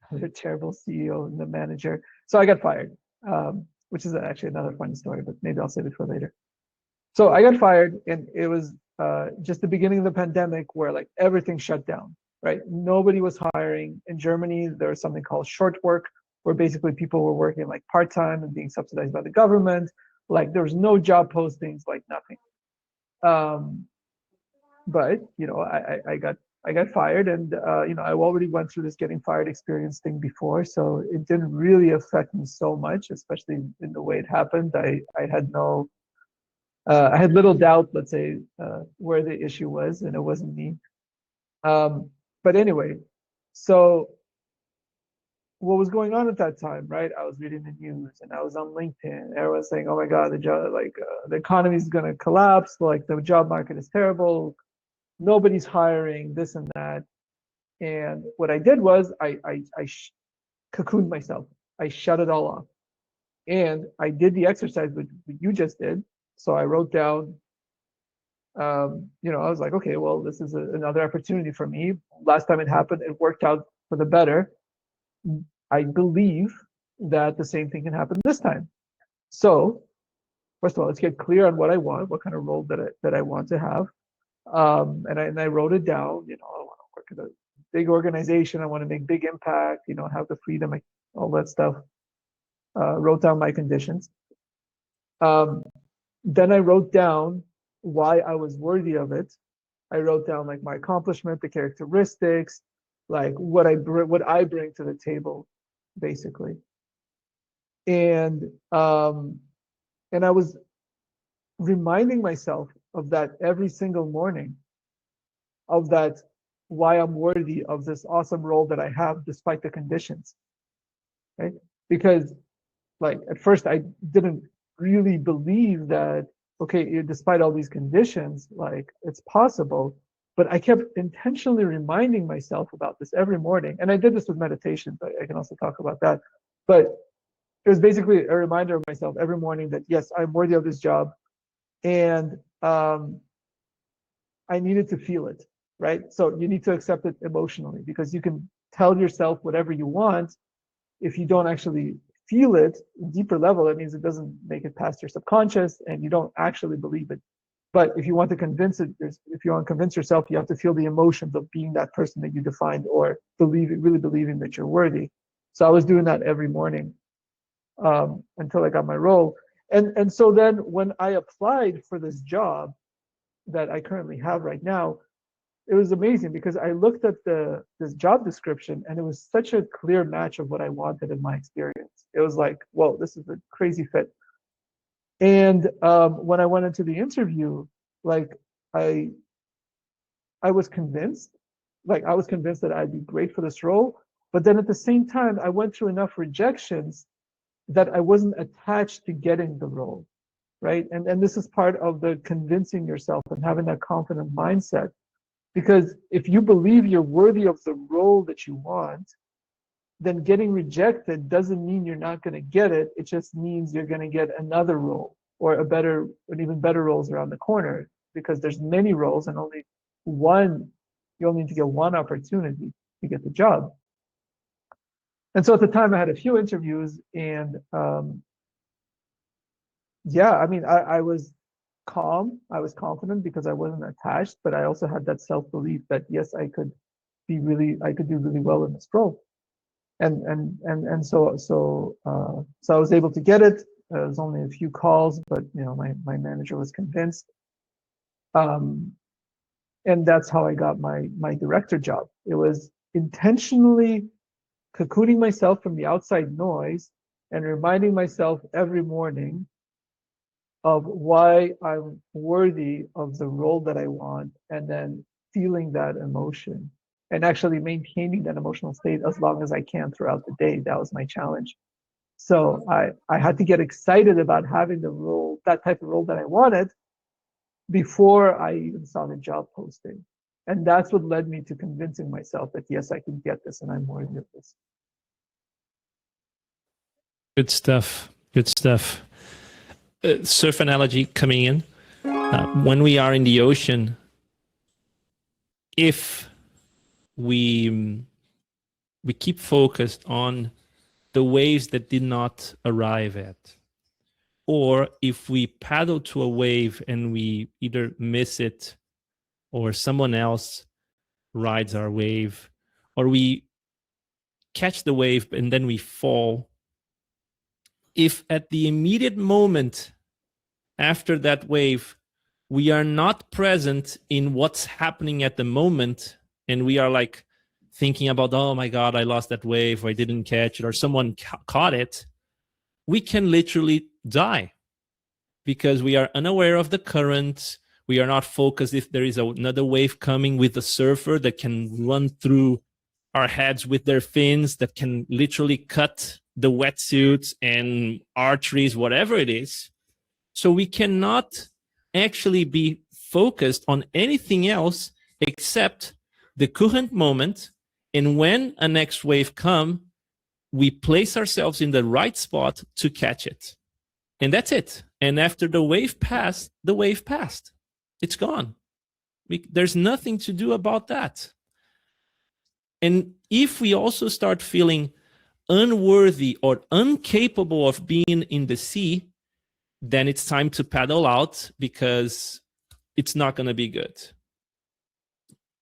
S2: had a terrible CEO and the manager. So I got fired, which is actually another funny story, but maybe I'll save it for later. So I got fired, and it was just the beginning of the pandemic where like everything shut down, right? Nobody was hiring. In Germany, there was something called short work, where basically people were working like part-time and being subsidized by the government. Like there was no job postings, like nothing. But I got fired, and I already went through this getting fired experience thing before, so it didn't really affect me so much, especially in the way it happened. I had little doubt, let's say, where the issue was, and it wasn't me. But anyway, so what was going on at that time, right? I was reading the news, and I was on LinkedIn. Everyone's saying, "Oh my God, the economy is going to collapse. Like the job market is terrible. Nobody's hiring, this and that." And what I did was I cocooned myself. I shut it all off. And I did the exercise which you just did. So I wrote down, I was like, okay, well, this is another opportunity for me. Last time it happened, it worked out for the better. I believe that the same thing can happen this time. So first of all, let's get clear on what I want, what kind of role that I want to have. And I wrote it down. I want to work at a big organization. I want to make big impact. Have the freedom, all that stuff. Wrote down my conditions. Then I wrote down why I was worthy of it. I wrote down like my accomplishment, the characteristics, like what I bring to the table, basically. And I was reminding myself of that every single morning, of that why I'm worthy of this awesome role that I have despite the conditions. Right? Because like at first I didn't really believe that, okay, despite all these conditions, like it's possible. But I kept intentionally reminding myself about this every morning. And I did this with meditation, but I can also talk about that. But it was basically a reminder of myself every morning that, yes, I'm worthy of this job. And I needed to feel it, right? So you need to accept it emotionally, because you can tell yourself whatever you want. If you don't actually feel it deeper level, that means it doesn't make it past your subconscious and you don't actually believe it. But if you want to convince yourself, you have to feel the emotions of being that person that you defined, or really believing that you're worthy. So I was doing that every morning until I got my role. And so then when I applied for this job that I currently have right now, it was amazing, because I looked at this job description and it was such a clear match of what I wanted in my experience. It was like, whoa, this is a crazy fit. And when I went into the interview, like I was convinced, that I'd be great for this role. But then at the same time, I went through enough rejections that I wasn't attached to getting the role, right? And this is part of the convincing yourself and having that confident mindset. Because if you believe you're worthy of the role that you want, then getting rejected doesn't mean you're not going to get it. It just means you're going to get another role, or even better roles around the corner, because there's many roles and only one, you only need to get one opportunity to get the job. And so at the time I had a few interviews, and I was calm, I was confident, because I wasn't attached, but I also had that self-belief that yes, I could do really well in this role. And so I was able to get it. It was only a few calls, but my manager was convinced. And that's how I got my director job. It was intentionally cocooning myself from the outside noise and reminding myself every morning of why I'm worthy of the role that I want, and then feeling that emotion and actually maintaining that emotional state as long as I can throughout the day. That was my challenge. So I had to get excited about having the role, that type of role that I wanted, before I even saw the job posting. And that's what led me to convincing myself that yes, I can get this and I'm worthy of this.
S1: Good stuff. Good stuff. Surf analogy coming in. When we are in the ocean, if we keep focused on the waves that did not arrive at, or if we paddle to a wave and we either miss it, or someone else rides our wave, or we catch the wave and then we fall, if at the immediate moment after that wave we are not present in what's happening at the moment, and we are like thinking about, oh my God, I lost that wave, or I didn't catch it, or someone caught it, we can literally die, because we are unaware of the current. We are not focused if there is another wave coming with a surfer that can run through our heads with their fins, that can literally cut the wetsuits and arteries, whatever it is. So we cannot actually be focused on anything else except the current moment. And when a next wave comes, we place ourselves in the right spot to catch it. And that's it. And after the wave passed, the wave passed. It's gone. There's nothing to do about that. And if we also start feeling unworthy or incapable of being in the sea, then it's time to paddle out, because it's not going to be good.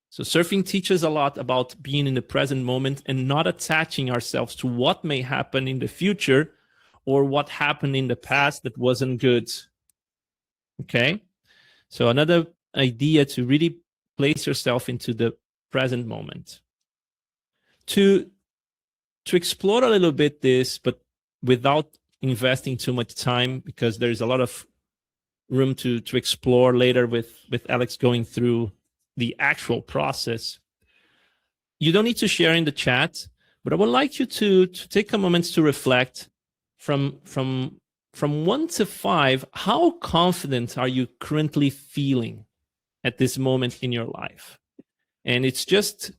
S1: So surfing teaches a lot about being in the present moment and not attaching ourselves to what may happen in the future or what happened in the past that wasn't good. Okay? So another idea to really place yourself into the present moment. To explore a little bit this, but without investing too much time, because there's a lot of room to explore later with Alex going through the actual process. You don't need to share in the chat, but I would like you to take a moment to reflect from 1 to 5, how confident are you currently feeling at this moment in your life? And it's just,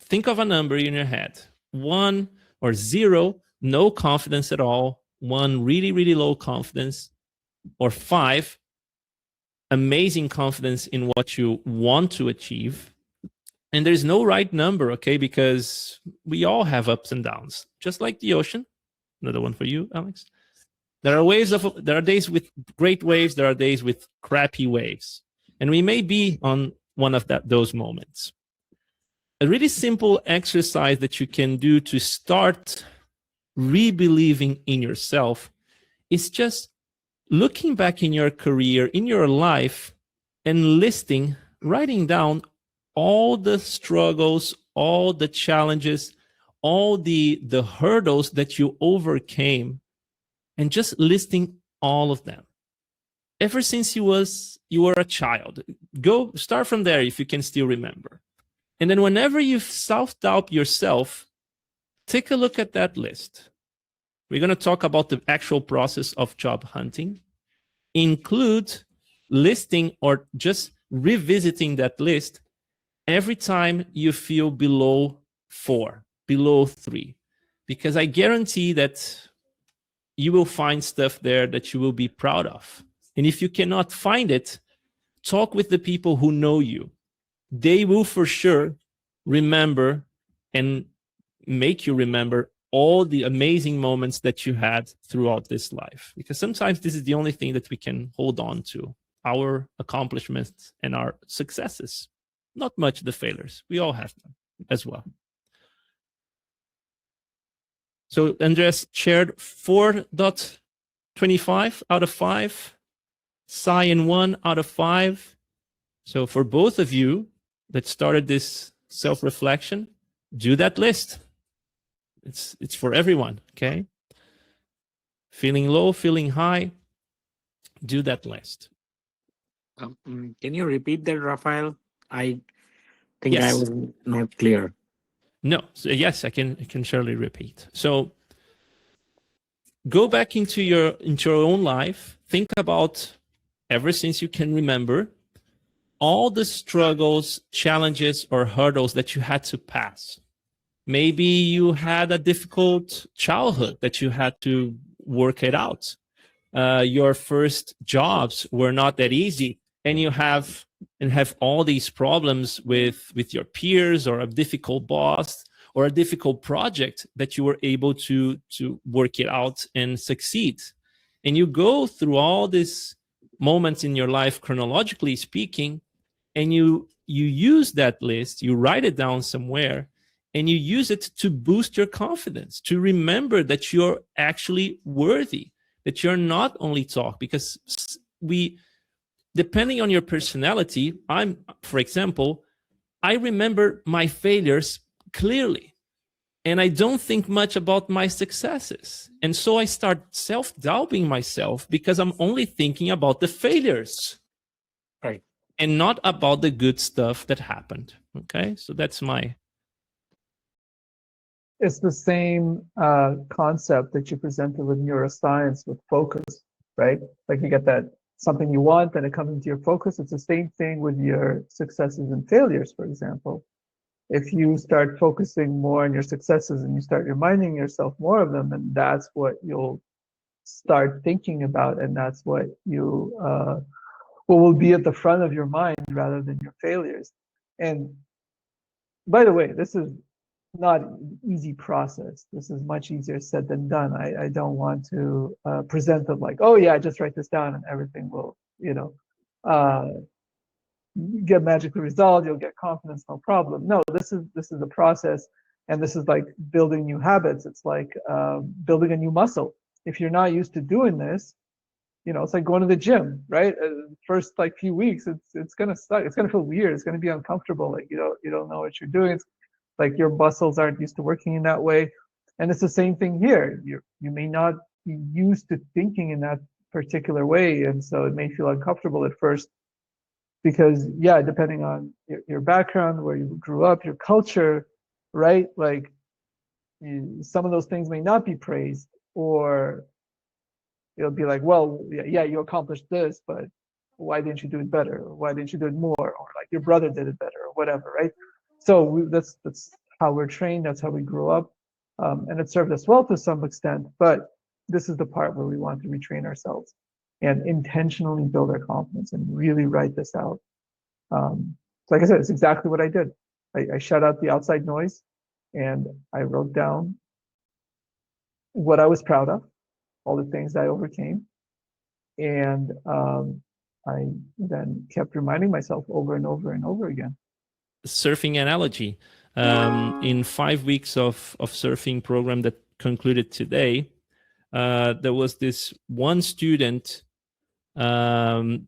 S1: think of a number in your head. 1 or 0, no confidence at all. 1, really, really low confidence. Or 5, amazing confidence in what you want to achieve. And there's no right number, okay? Because we all have ups and downs, just like the ocean. Another one for you, Alex. There are days with great waves. There are days with crappy waves. And we may be on one of those moments. A really simple exercise that you can do to start re-believing in yourself is just looking back in your career, in your life, and writing down all the struggles, all the challenges, all the hurdles that you overcame, and just listing all of them. Ever since you were a child. Go start from there if you can still remember. And then whenever you self-doubt yourself, take a look at that list. We're going to talk about the actual process of job hunting. Include listing or just revisiting that list every time you feel below 4, below 3. Because I guarantee that you will find stuff there that you will be proud of. And if you cannot find it, talk with the people who know you. They will for sure remember and make you remember all the amazing moments that you had throughout this life. Because sometimes this is the only thing that we can hold on to, our accomplishments and our successes. Not much the failures. We all have them as well. So Andres shared 4.25 out of 5, Cyan 1 out of 5. So for both of you that started this self-reflection, do that list. It's for everyone, okay? Feeling low, feeling high, do that list.
S3: Can you repeat that, Rafael? I think
S1: Yes.
S3: I was not clear.
S1: No, so yes, I can surely repeat. So go back into your own life. Think about, ever since you can remember, all the struggles, challenges, or hurdles that you had to pass. Maybe you had a difficult childhood that you had to work it out. Your first jobs were not that easy, and you have all these problems with your peers, or a difficult boss, or a difficult project that you were able to work it out and succeed. And you go through all these moments in your life, chronologically speaking, and you use that list, you write it down somewhere, and you use it to boost your confidence, to remember that you're actually worthy, that you're not only talk. Because depending on your personality, for example, I remember my failures clearly, and I don't think much about my successes. And so I start self-doubting myself because I'm only thinking about the failures.
S3: Right.
S1: And not about the good stuff that happened. Okay, so that's my...
S2: It's the same concept that you presented with neuroscience with focus, right? Like you get that something you want and it comes into your focus. It's the same thing with your successes and failures, for example. If you start focusing more on your successes and you start reminding yourself more of them, then that's what you'll start thinking about, and that's what you what will be at the front of your mind rather than your failures. And by the way, this is not an easy process. This is much easier said than done. I don't want to present it like, oh yeah, just write this down and everything will, get magically resolved. You'll get confidence, no problem. No, this is a process, and this is like building new habits. It's like building a new muscle. If you're not used to doing this, it's like going to the gym, right? First like few weeks, it's gonna suck. It's gonna feel weird. It's gonna be uncomfortable. Like you don't know what you're doing. It's like your muscles aren't used to working in that way. And it's the same thing here. You may not be used to thinking in that particular way, and so it may feel uncomfortable at first because, yeah, depending on your background, where you grew up, your culture, right? Like some of those things may not be praised, or it'll be like, well, yeah, you accomplished this, but why didn't you do it better? Or why didn't you do it more? Or like your brother did it better, or whatever, right? So that's how we're trained. That's how we grew up, and it served us well to some extent. But this is the part where we want to retrain ourselves and intentionally build our confidence and really write this out. So like I said, it's exactly what I did. I shut out the outside noise, and I wrote down what I was proud of, all the things I overcame, and I then kept reminding myself over and over and over again.
S1: Surfing analogy. In 5 weeks of surfing program that concluded today, there was this one student that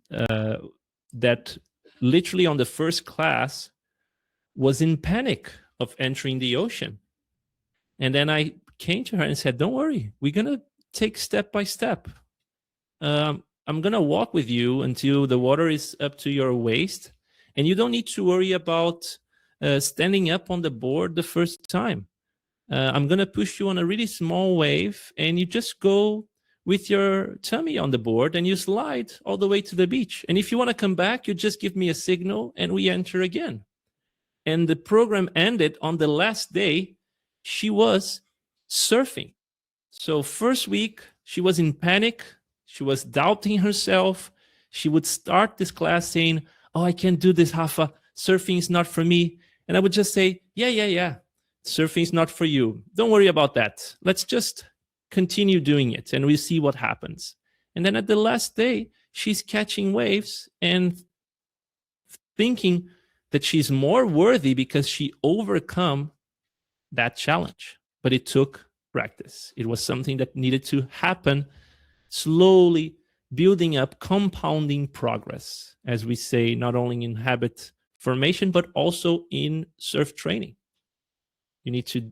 S1: literally on the first class was in panic of entering the ocean. And then I came to her and said, don't worry, we're going to take step by step. I'm going to walk with you until the water is up to your waist. And you don't need to worry about standing up on the board the first time. I'm going to push you on a really small wave, and you just go with your tummy on the board and you slide all the way to the beach. And if you want to come back, you just give me a signal and we enter again. And the program ended on the last day. She was surfing. So first week, she was in panic. She was doubting herself. She would start this class saying, oh, I can't do this, Rafa. Surfing is not for me. And I would just say, yeah. Surfing is not for you. Don't worry about that. Let's just continue doing it and we'll see what happens. And then at the last day, she's catching waves and thinking that she's more worthy because she overcome that challenge. But it took practice. It was something that needed to happen slowly, building up, compounding progress, as we say, not only in habit formation, but also in surf training. You need to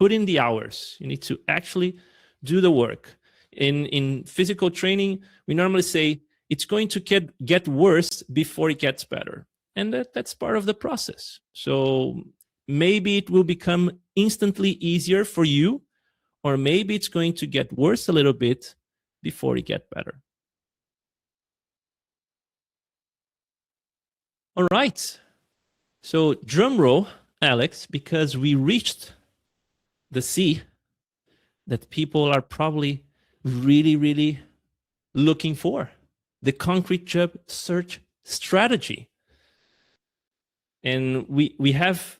S1: put in the hours. You need to actually do the work. In physical training, we normally say it's going to get worse before it gets better. And that's part of the process. So maybe it will become instantly easier for you, or maybe it's going to get worse a little bit before it gets better. All right. So drum roll, Alex, because we reached the sea that people are probably really, really looking for. The concrete job search strategy. And we have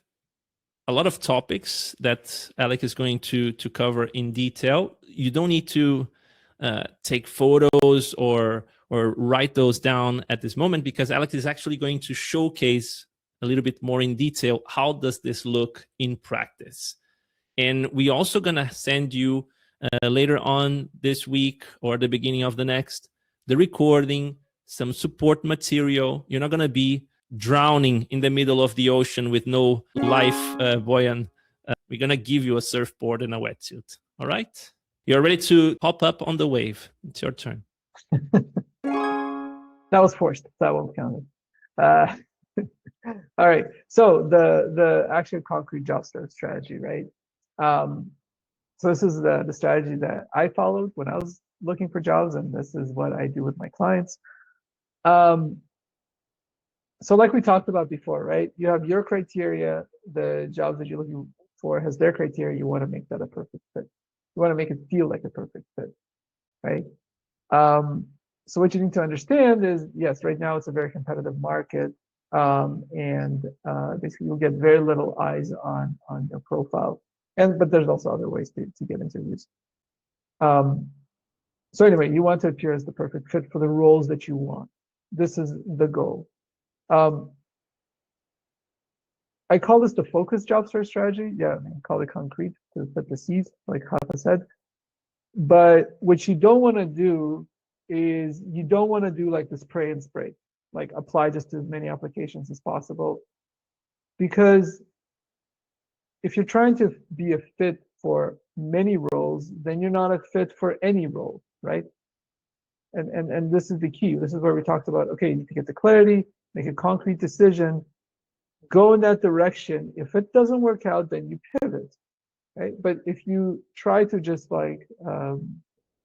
S1: a lot of topics that Alex is going to cover in detail. You don't need to take photos or write those down at this moment, because Alex is actually going to showcase a little bit more in detail how does this look in practice. And we also going to send you later on this week or the beginning of the next, the recording, some support material. You're not going to be drowning in the middle of the ocean with no life buoyant. We're going to give you a surfboard and a wetsuit. All right? You're ready to hop up on the wave. It's your turn.
S2: That was forced. That won't count. All right. So the actual concrete job search strategy, right? So this is the strategy that I followed when I was looking for jobs, and this is what I do with my clients. So like we talked about before, right? You have your criteria, the jobs that you're looking for has their criteria. You want to make that a perfect fit. You want to make it feel like a perfect fit, right? So what you need to understand is, yes, right now it's a very competitive market, and basically you'll get very little eyes on your profile. But there's also other ways to get interviews. So anyway, you want to appear as the perfect fit for the roles that you want. This is the goal. I call this the focused job search strategy. Yeah, I mean, call it concrete to put the seeds, like Rafa said. But what you don't want to do is you don't want to do like this pray and spray, like apply just to as many applications as possible. Because if you're trying to be a fit for many roles, then you're not a fit for any role, right? And this is the key. This is where we talked about, okay, you need to get the clarity, make a concrete decision, go in that direction. If it doesn't work out, then you pivot, right? But if you try to just like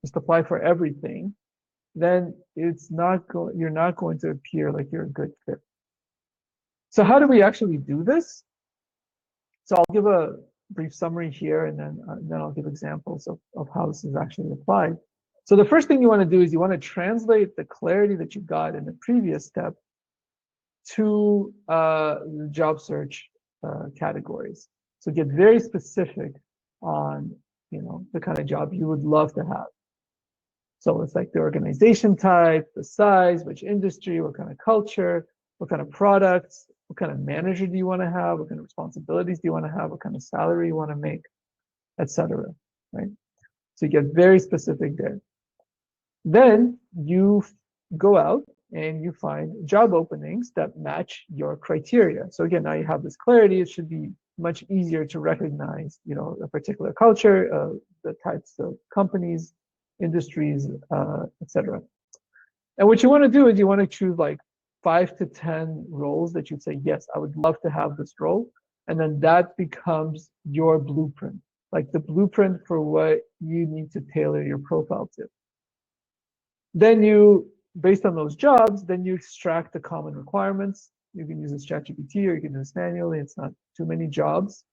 S2: just apply for everything, then it's not you're not going to appear like you're a good fit. So how do we actually do this? So I'll give a brief summary here, and then I'll give examples of how this is actually applied. So the first thing you want to do is you want to translate the clarity that you got in the previous step to the job search categories. So get very specific on the kind of job you would love to have. So it's like the organization type, the size, which industry, what kind of culture, what kind of products, what kind of manager do you want to have, what kind of responsibilities do you want to have, what kind of salary you want to make, etc. Right? So you get very specific there. Then you go out and you find job openings that match your criteria. So again, now you have this clarity. It should be much easier to recognize, a particular culture, the types of companies, industries, etc. And what you want to do is you want to choose like 5 to 10 roles that you'd say, yes, I would love to have this role. And then that becomes your blueprint, like the blueprint for what you need to tailor your profile to. Then based on those jobs, then you extract the common requirements. You can use this ChatGPT or you can do this manually. It's not too many jobs.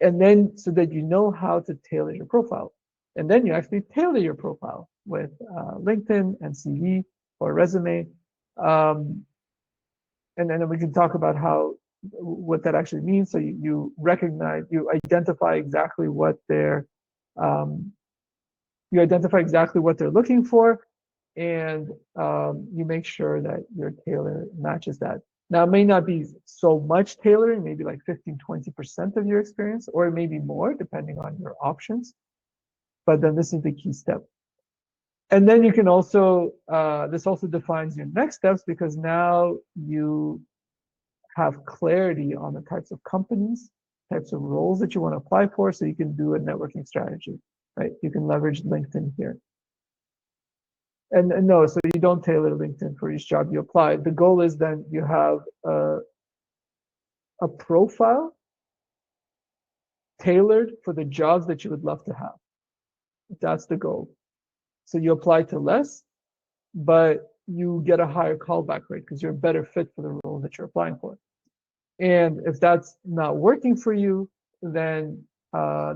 S2: And then so that you know how to tailor your profile. And then you actually tailor your profile with LinkedIn and CV or resume. And then we can talk about what that actually means. So you identify exactly what they're looking for, and you make sure that your tailor matches that. Now, it may not be so much tailoring, maybe like 15-20% of your experience, or it may be more depending on your options. But then this is the key step. And then you can also, this also defines your next steps, because now you have clarity on the types of companies, types of roles that you want to apply for, so you can do a networking strategy, right? You can leverage LinkedIn here. And no, so you don't tailor LinkedIn for each job you apply. The goal is then you have a profile tailored for the jobs that you would love to have. That's the goal. So you apply to less, but you get a higher callback rate because you're a better fit for the role that you're applying for. And if that's not working for you, then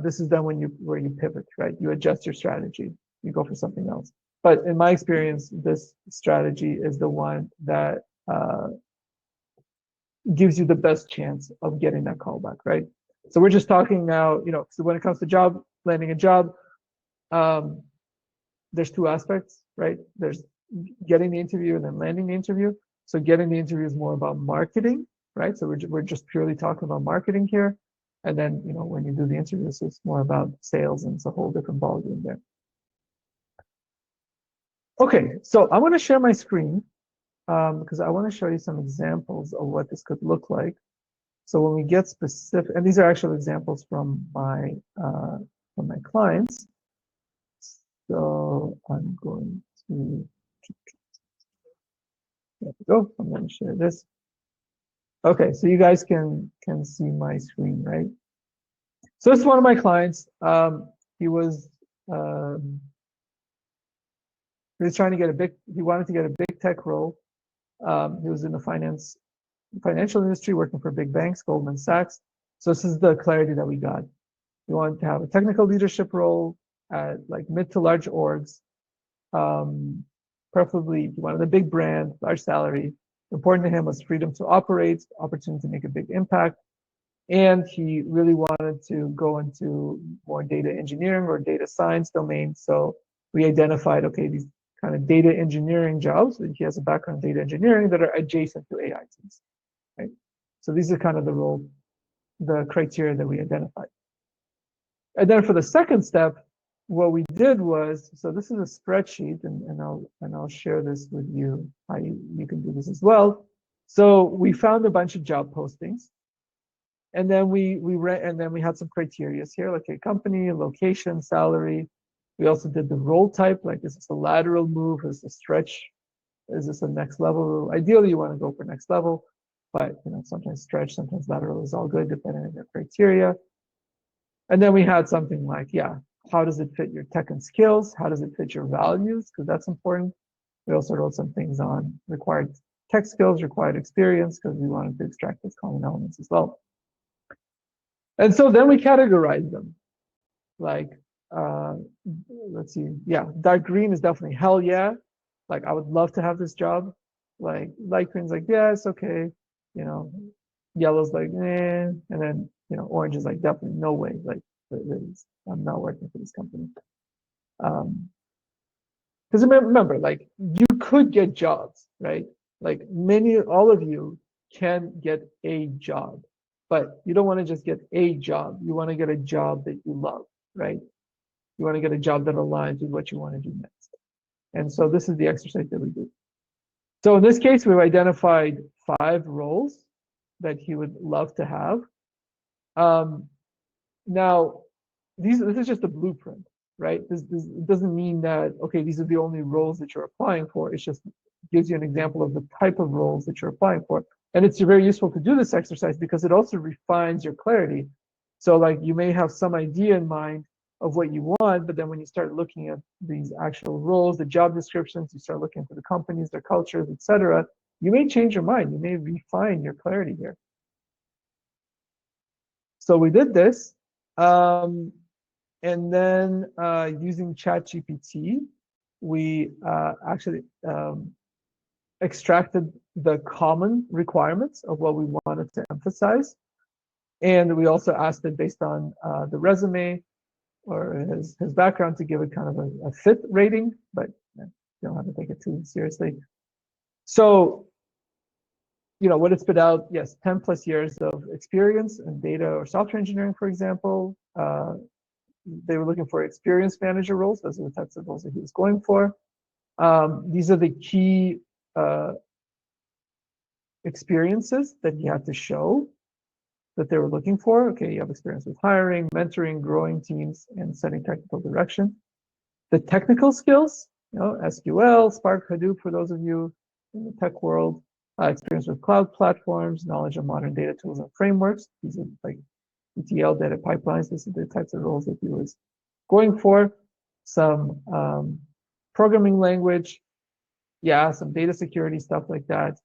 S2: this is then where you pivot, right? You adjust your strategy. You go for something else. But in my experience, this strategy is the one that gives you the best chance of getting that callback, right? So we're just talking now, so when it comes to landing a job, there's two aspects, right? There's getting the interview and then landing the interview. So getting the interview is more about marketing, right? So we're just purely talking about marketing here. And then, when you do the interviews, it's more about sales, and it's a whole different ballgame there. Okay, so I want to share my screen because I want to show you some examples of what this could look like. So when we get specific, and these are actual examples from my clients. So I'm going to, there we go. I'm going to share this. Okay, so you guys can see my screen, right? So this is one of my clients. He was trying to get he wanted to get a big tech role. He was in the financial industry, working for big banks, Goldman Sachs. So this is the clarity that we got. We wanted to have a technical leadership role at like mid to large orgs. Preferably, he wanted a big brand, large salary. Important to him was freedom to operate, opportunity to make a big impact. And he really wanted to go into more data engineering or data science domain. So we identified, okay, these kind of data engineering jobs, and he has a background in data engineering that are adjacent to AI teams, right? So these are kind of the criteria that we identified. And then for the second step, what we did was, so this is a spreadsheet, and I'll share this with you, how you can do this as well. So we found a bunch of job postings, and then we had some criteria here, like a company, location, salary. We also did the role type, like is this a lateral move, is this a stretch, is this a next level? Ideally, you want to go for next level, but sometimes stretch, sometimes lateral is all good depending on your criteria. And then we had something like, how does it fit your tech and skills? How does it fit your values? Because that's important. We also wrote some things on required tech skills, required experience, because we wanted to extract those common elements as well. And so then we categorized them. Like, let's see, dark green is definitely hell yeah. Like, I would love to have this job. Like, light green's like, yeah, it's okay. Yellow's like, eh. And then, orange is like, definitely no way. Like, I'm not working for this company. Because remember, like, you could get jobs, right? Like, all of you can get a job, but you don't want to just get a job. You want to get a job that you love, right? You want to get a job that aligns with what you want to do next. And so this is the exercise that we do. So in this case, we've identified 5 roles that he would love to have. Now, this is just a blueprint, right? This doesn't mean that, okay, these are the only roles that you're applying for. It just gives you an example of the type of roles that you're applying for. And it's very useful to do this exercise because it also refines your clarity. So like you may have some idea in mind of what you want, but then when you start looking at these actual roles, the job descriptions, you start looking into the companies, their cultures, etc., you may change your mind. You may refine your clarity here. So we did this. And then using ChatGPT, we actually extracted the common requirements of what we wanted to emphasize. And we also asked it based on the resume or his background to give it kind of a fit rating, but you don't have to take it too seriously. So, what it spit out, yes, 10 plus years of experience in data or software engineering, for example. They were looking for experienced manager roles. Those are the types of roles that he was going for. These are the key experiences that he had to show that they were looking for. Okay, you have experience with hiring, mentoring, growing teams, and setting technical direction. The technical skills, SQL, Spark, Hadoop, for those of you in the tech world, experience with cloud platforms, knowledge of modern data tools and frameworks. These are like ETL data pipelines. These are the types of roles that he was going for. Some programming language, some data security, stuff like that.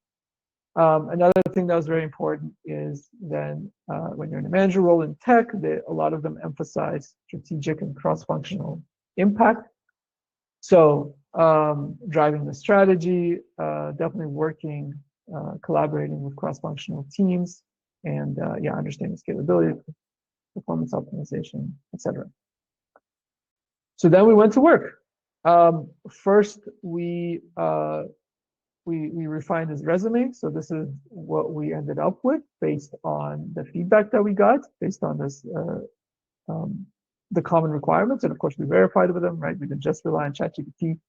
S2: Another thing that was very important is then when you're in a manager role in tech, a lot of them emphasize strategic and cross-functional impact. So driving the strategy, definitely working, collaborating with cross-functional teams, and understanding scalability, performance optimization, etc. So then we went to work. First, we refined his resume. So this is what we ended up with based on the feedback that we got, based on this, the common requirements. And of course, we verified with them, right? We didn't just rely on ChatGPT.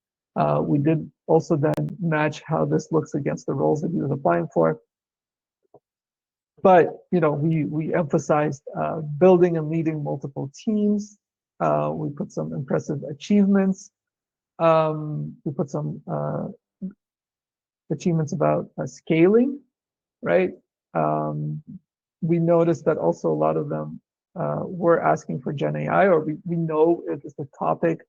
S2: We did also then match how this looks against the roles that he was applying for. But, we emphasized building and leading multiple teams. We put some impressive achievements. We put some achievements about scaling, right? We noticed that also a lot of them were asking for Gen AI, or we know it is a topic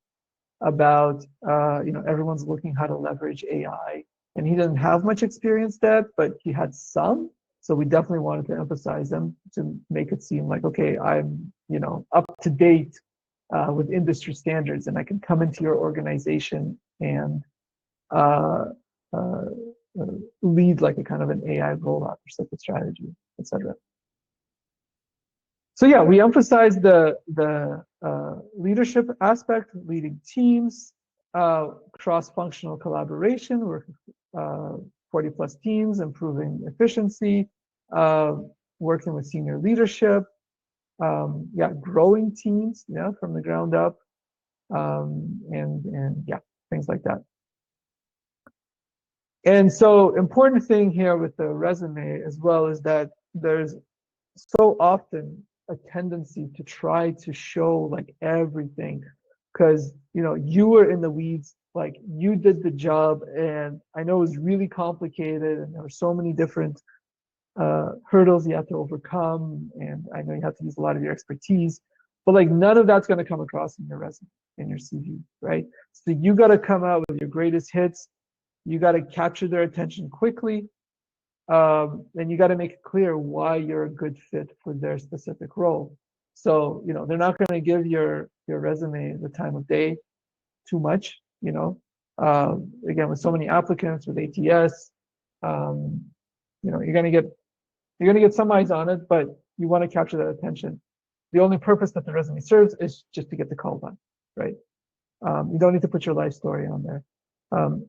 S2: about, everyone's looking how to leverage AI and he didn't have much experience that, but he had some. So we definitely wanted to emphasize them to make it seem like, okay, I'm, up to date with industry standards, and I can come into your organization and uh, uh, lead like a kind of an AI rollout or set the strategy, etc. So yeah, we emphasize the leadership aspect, leading teams, cross-functional collaboration, working 40 plus teams, improving efficiency, working with senior leadership, growing teams, from the ground up, and things like that. And so important thing here with the resume as well is that there's so often a tendency to try to show like everything, because you were in the weeds, like you did the job, and I know it was really complicated and there were so many different hurdles you have to overcome, and I know you have to use a lot of your expertise, but like none of that's going to come across in your resume, in your CV, right? So you got to come out with your greatest hits. You got to capture their attention quickly, and you got to make it clear why you're a good fit for their specific role. So they're not going to give your resume the time of day too much. Again, with so many applicants with ATS, you're going to get some eyes on it, but you want to capture that attention. The only purpose that the resume serves is just to get the call done, right? You don't need to put your life story on there.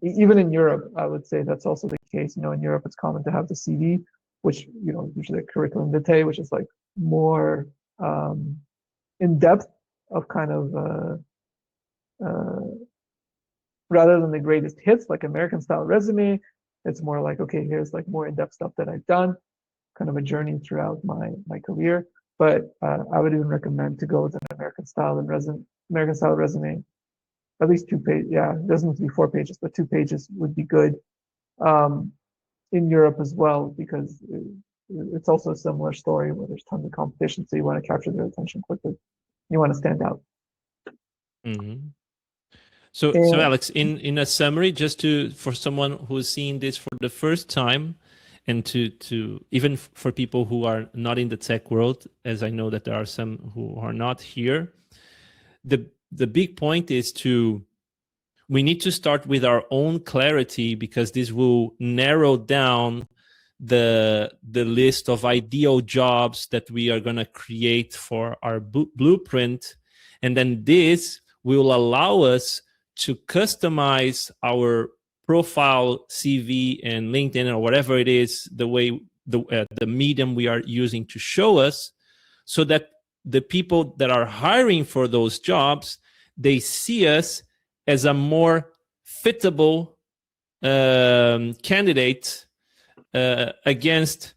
S2: Even in Europe, I would say that's also the case. In Europe, it's common to have the CV, which, usually a curriculum vitae, which is like more in depth of kind of, rather than the greatest hits, like American style resume, it's more like, okay, here's like more in-depth stuff that I've done, kind of a journey throughout my career. But I would even recommend to go with an American style resume. At least 2 pages. Yeah, it doesn't need to be 4 pages, but 2 pages would be good. In Europe as well, because it's also a similar story where there's tons of competition. So you want to capture their attention quickly. You want to stand out.
S1: Mm-hmm. So Alex, in a summary, just for someone who's seeing this for the first time, and to even for people who are not in the tech world, as I know that there are some who are not here, the big point is we need to start with our own clarity, because this will narrow down the list of ideal jobs that we are going to create for our blueprint. And then this will allow us to customize our profile, CV, and LinkedIn, or whatever it is, the way the medium we are using to show us, so that the people that are hiring for those jobs, they see us as a more fittable candidate against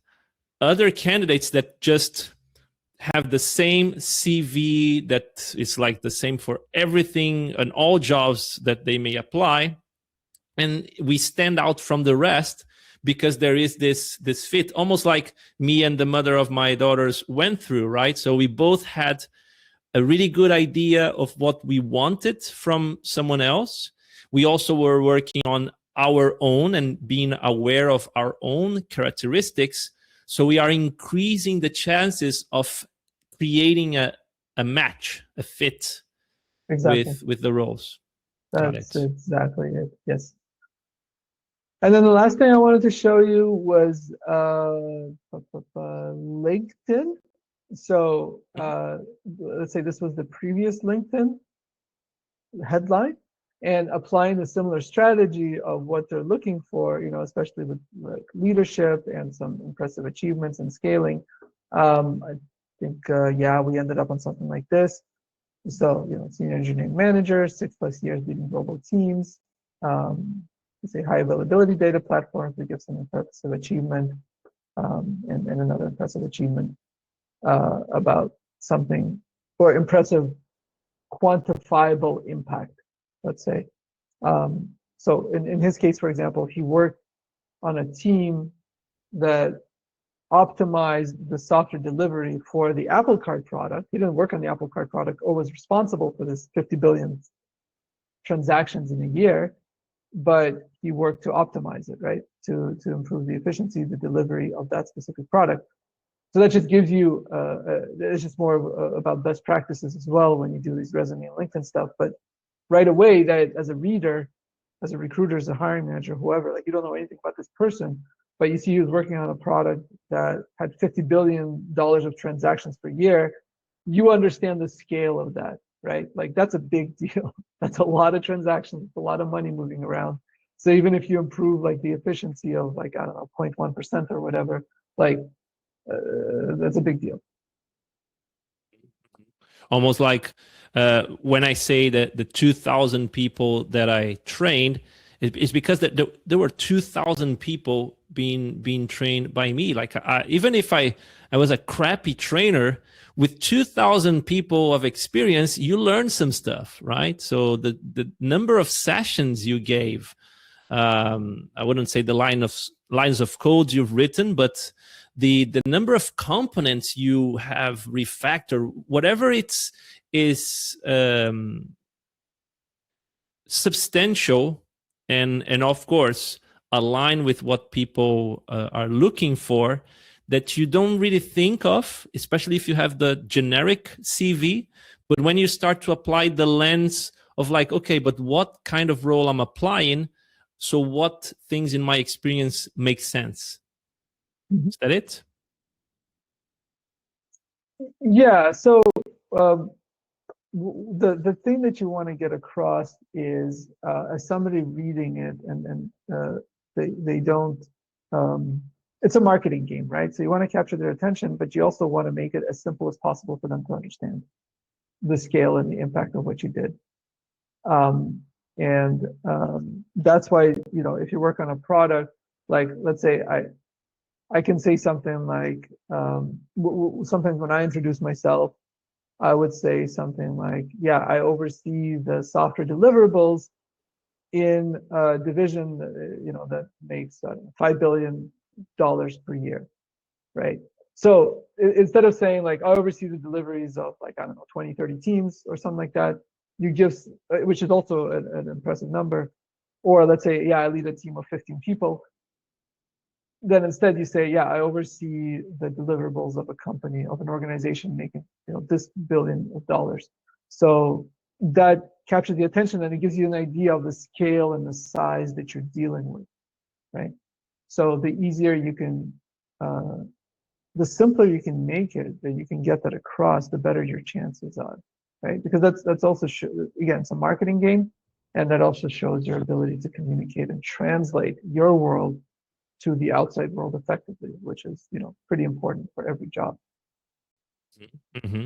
S1: other candidates that just have the same CV that is like the same for everything and all jobs that they may apply. And we stand out from the rest because there is this fit, almost like me and the mother of my daughters went through, right? So we both had a really good idea of what we wanted from someone else. We also were working on our own and being aware of our own characteristics. So we are increasing the chances of creating a match, a fit with the roles.
S2: That's exactly it. Yes. And then the last thing I wanted to show you was LinkedIn. So let's say this was the previous LinkedIn headline, and applying a similar strategy of what they're looking for, especially with like leadership and some impressive achievements and scaling. I think, we ended up on something like this. So, senior engineering manager, 6+ years leading global teams. Say high availability data platforms that give some impressive achievement, and another impressive achievement about something, or impressive quantifiable impact, let's say. So in his case, for example, he worked on a team that optimized the software delivery for the Apple Card product. He didn't work on the Apple Card product, or was responsible for this 50 billion transactions in a year, but he worked to optimize it, right? To improve the efficiency, the delivery of that specific product. So that just gives you, it's just more about best practices as well when you do these resume and LinkedIn stuff. But right away, that as a reader, as a recruiter, as a hiring manager, whoever, like you don't know anything about this person, but you see he was working on a product that had $50 billion of transactions per year, you understand the scale of that, right? Like that's a big deal. That's a lot of transactions, it's a lot of money moving around. So even if you improve like the efficiency of like, I don't know, 0.1% or whatever, like that's a big deal.
S1: Almost like when I say that the 2,000 people that I trained, it's because that there were 2,000 people being trained by me. Like even if I was a crappy trainer, with 2,000 people of experience, you learn some stuff, right? So the number of sessions you gave, I wouldn't say the lines of code you've written, but the number of components you have refactored, whatever is substantial and of course align with what people are looking for, that you don't really think of, especially if you have the generic CV. But when you start to apply the lens of like, okay, but what kind of role I'm applying, so what things in my experience make sense? Is that it?
S2: Yeah. So the thing that you want to get across is, as somebody reading it, and they don't. It's a marketing game, right? So you want to capture their attention, but you also want to make it as simple as possible for them to understand the scale and the impact of what you did. That's why, you know, if you work on a product, like let's say I can say something like, sometimes when I introduce myself, I would say something like, yeah, I oversee the software deliverables in a division, you know, that makes $5 billion per year, right? So instead of saying like, I oversee the deliveries of like, I don't know, 20, 30 teams or something like that, you give, which is also an impressive number. Or let's say, yeah, I lead a team of 15 people. Then instead you say, yeah, I oversee the deliverables of a company, of an organization making, you know, this $1 billion. So that captures the attention and it gives you an idea of the scale and the size that you're dealing with, right? So the easier you can, the simpler you can make it, that you can get that across, the better your chances are, right? Because that's also, again, it's a marketing game, and that also shows your ability to communicate and translate your world to the outside world effectively, which is, you know, pretty important for every job.
S1: Mm-hmm.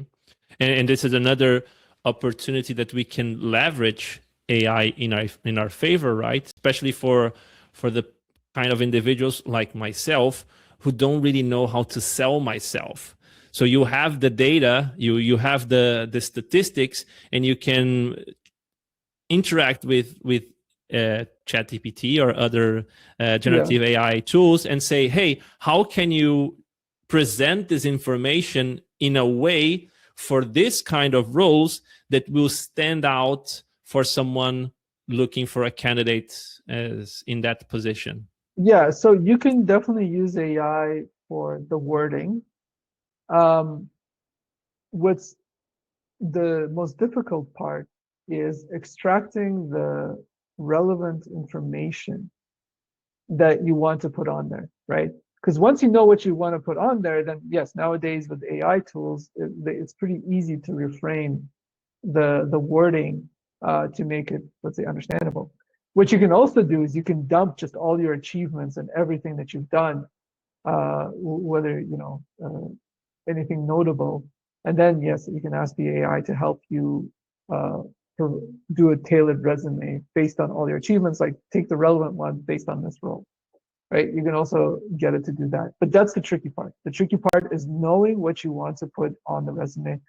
S1: And this is another opportunity that we can leverage AI in our favor, right? Especially for the kind of individuals like myself who don't really know how to sell myself. So you have the data, you have the statistics, and you can interact with ChatGPT or other generative AI tools and say, hey, how can you present this information in a way for this kind of roles that will stand out for someone looking for a candidate as in that position?
S2: Yeah, so you can definitely use AI for the wording. What's the most difficult part is extracting the relevant information that you want to put on there, right? Because once you know what you want to put on there, then yes, nowadays with AI tools, it's pretty easy to reframe the wording to make it, let's say, understandable. What you can also do is you can dump just all your achievements and everything that you've done, whether, you know, anything notable. And then, yes, you can ask the AI to help you to do a tailored resume based on all your achievements, like take the relevant ones based on this role, right? You can also get it to do that. But that's the tricky part. The tricky part is knowing what you want to put on the resume.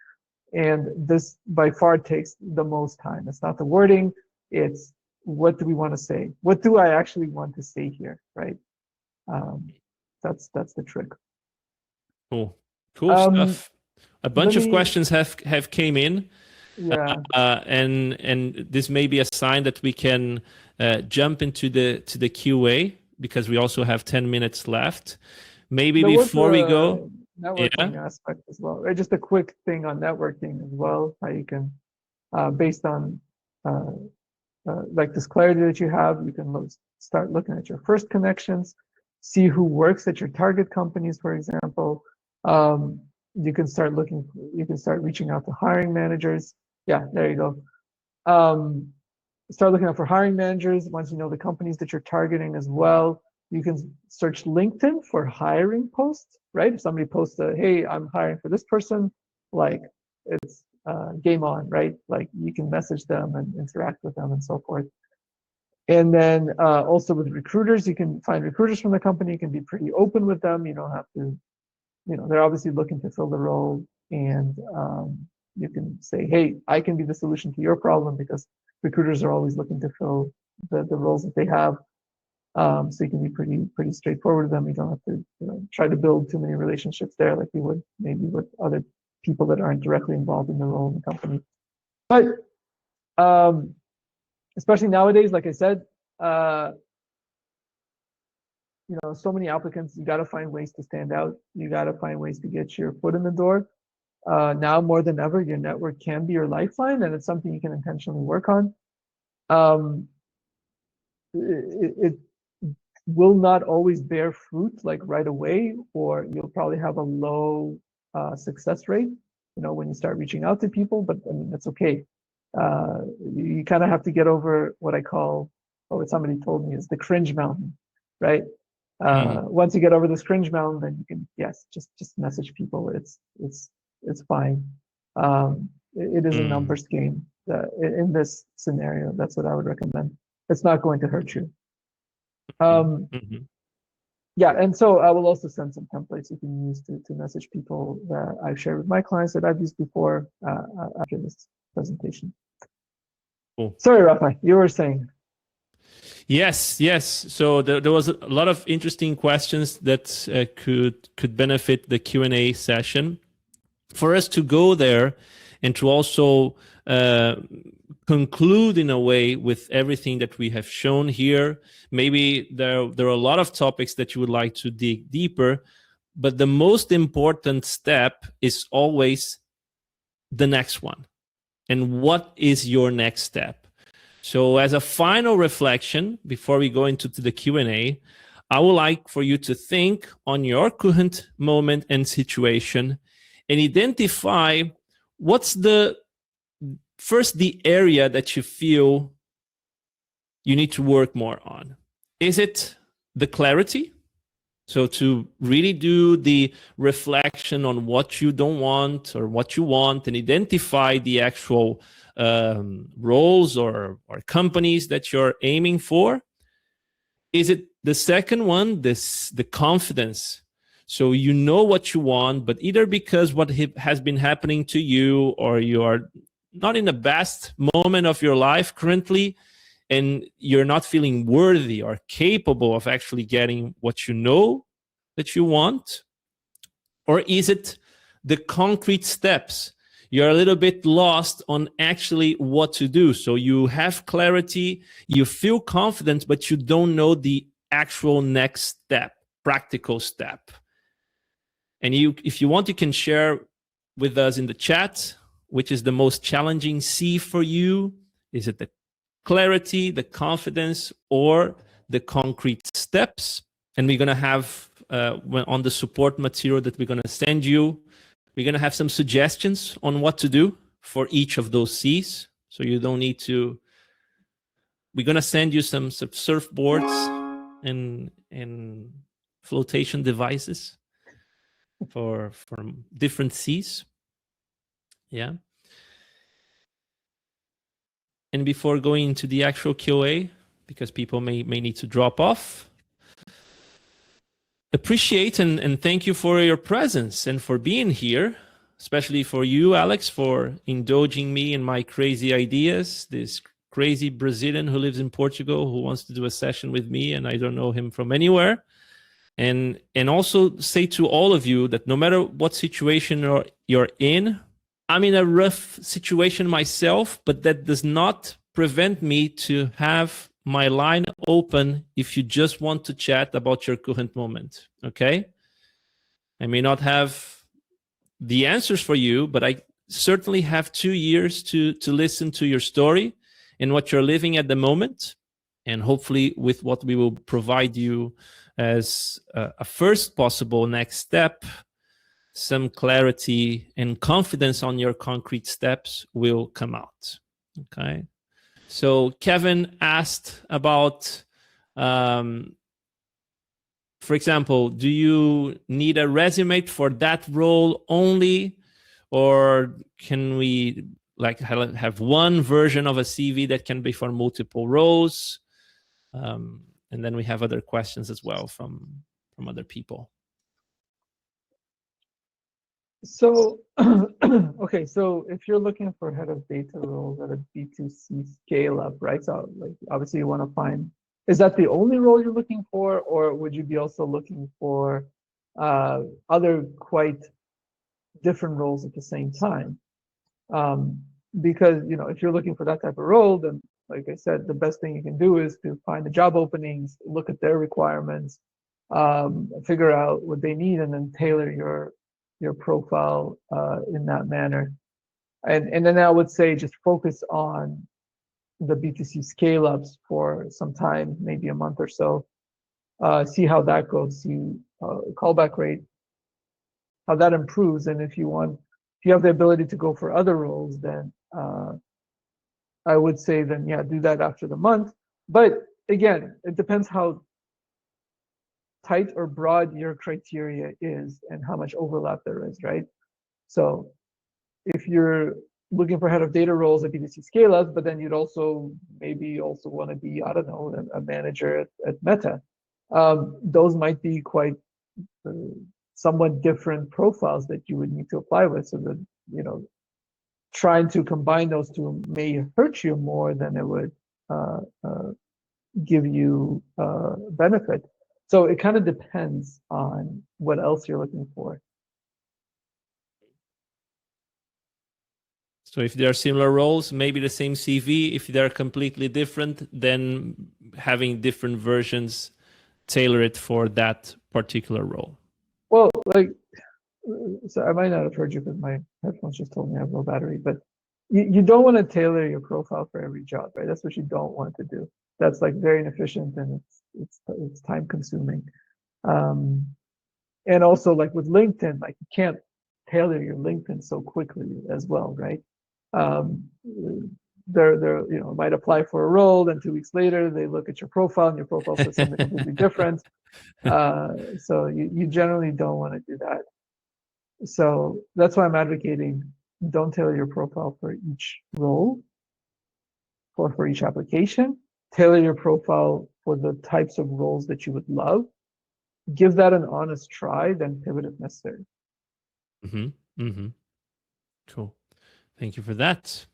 S2: And this by far takes the most time. It's not the wording, it's what do we want to say? What do I actually want to say here, right? That's the trick.
S1: Cool stuff. A bunch of questions have came in.
S2: Yeah.
S1: And this may be a sign that we can jump into the QA, because we also have 10 minutes left. Maybe
S2: There was
S1: before we go,
S2: networking aspect as well, right? Just a quick thing on networking as well, how you can, based on like this clarity that you have, you can start looking at your first connections, see who works at your target companies, for example. You can start reaching out to hiring managers. Yeah, there you go. Start looking out for hiring managers. Once you know the companies that you're targeting as well, you can search LinkedIn for hiring posts, right? If somebody posts hey, I'm hiring for this person, like it's game on, right? Like you can message them and interact with them and so forth. And then also with recruiters, you can find recruiters from the company. You can be pretty open with them. You don't have to, they're obviously looking to fill the role, and you can say, hey, I can be the solution to your problem, because recruiters are always looking to fill the roles that they have. So you can be pretty straightforward with them. You don't have to try to build too many relationships there like you would maybe with other people that aren't directly involved in the role in the company. But especially nowadays, like I said, so many applicants, you got to find ways to stand out. You got to find ways to get your foot in the door. Now more than ever, your network can be your lifeline, and it's something you can intentionally work on. It will not always bear fruit like right away, or you'll probably have a low success rate, when you start reaching out to people, but I mean, that's okay. You kind of have to get over what I call, what somebody told me is the cringe mountain, right? Once you get over this cringe mountain, then you can, yes, just message people. It's fine. It is a numbers game in this scenario. That's what I would recommend. It's not going to hurt you. Yeah, and so I will also send some templates you can use to message people that I've shared with my clients that I've used before after this presentation.
S1: Cool.
S2: Sorry, Rafa, you were saying.
S1: Yes. So there was a lot of interesting questions that could benefit the Q&A session. For us to go there and to also conclude in a way with everything that we have shown here, maybe there are a lot of topics that you would like to dig deeper, but the most important step is always the next one. And what is your next step? So as a final reflection, before we go into the Q&A, I would like for you to think on your current moment and situation and identify what's the area that you feel you need to work more on. Is it the clarity? So to really do the reflection on what you don't want or what you want, and identify the actual roles or companies that you're aiming for. Is it the second one, the confidence? So you know what you want, but either because what has been happening to you, or you are not in the best moment of your life currently, and you're not feeling worthy or capable of actually getting what you know that you want? Or is it the concrete steps? You're a little bit lost on actually what to do. So you have clarity, you feel confident, but you don't know the actual next step, practical step. And if you want, you can share with us in the chat, which is the most challenging C for you. Is it the clarity, the confidence, or the concrete steps? And we're going to have on the support material that we're going to send you, we're going to have some suggestions on what to do for each of those C's. So you don't need to, we're going to send you some surfboards and flotation devices for different C's. Yeah. And before going into the actual QA, because people may need to drop off, appreciate and thank you for your presence and for being here, especially for you, Alex, for indulging me in my crazy ideas. This crazy Brazilian who lives in Portugal who wants to do a session with me, and I don't know him from anywhere. And also say to all of you that no matter what situation you're in, I'm in a rough situation myself, but that does not prevent me to have my line open if you just want to chat about your current moment. Okay? I may not have the answers for you, but I certainly have 2 years to listen to your story and what you're living at the moment. And hopefully with what we will provide you as a first possible next step, some clarity and confidence on your concrete steps will come out. Okay. So Kevin asked about, for example, do you need a resume for that role only, or can we like have one version of a CV that can be for multiple roles? And then we have other questions as well from other people.
S2: So, okay, so if you're looking for head of data roles at a B2C scale up, right? So like obviously you want to find, is that the only role you're looking for, or would you be also looking for other quite different roles at the same time? Because, you know, if you're looking for that type of role, then like I said, the best thing you can do is to find the job openings, look at their requirements, figure out what they need, and then tailor your profile in that manner. And then I would say just focus on the B2C scale ups for some time, maybe a month or so. See how that goes, see callback rate, how that improves. And if you have the ability to go for other roles, then I would say then, yeah, do that after the month. But again, it depends how tight or broad your criteria is and how much overlap there is, right? So if you're looking for head of data roles at B2C scale ups, but then you'd also maybe also want to be, I don't know, a manager at Meta, those might be quite somewhat different profiles that you would need to apply with. So that, you know, trying to combine those two may hurt you more than it would give you benefit. So it kind of depends on what else you're looking for.
S1: So if there are similar roles, maybe the same CV. If they're completely different, then having different versions, tailor it for that particular role.
S2: Well, like, so I might not have heard you because my headphones just told me I have low battery, but you don't want to tailor your profile for every job, right? That's what you don't want to do. That's like very inefficient and it's time consuming. And also like with LinkedIn, like you can't tailor your LinkedIn so quickly as well, right? They're you know, might apply for a role, then 2 weeks later they look at your profile and your profile says something completely different. So you generally don't want to do that. So that's why I'm advocating don't tailor your profile for each role or for each application. Tailor your profile for the types of roles that you would love. Give that an honest try, then pivot if necessary.
S1: Cool. Thank you for that.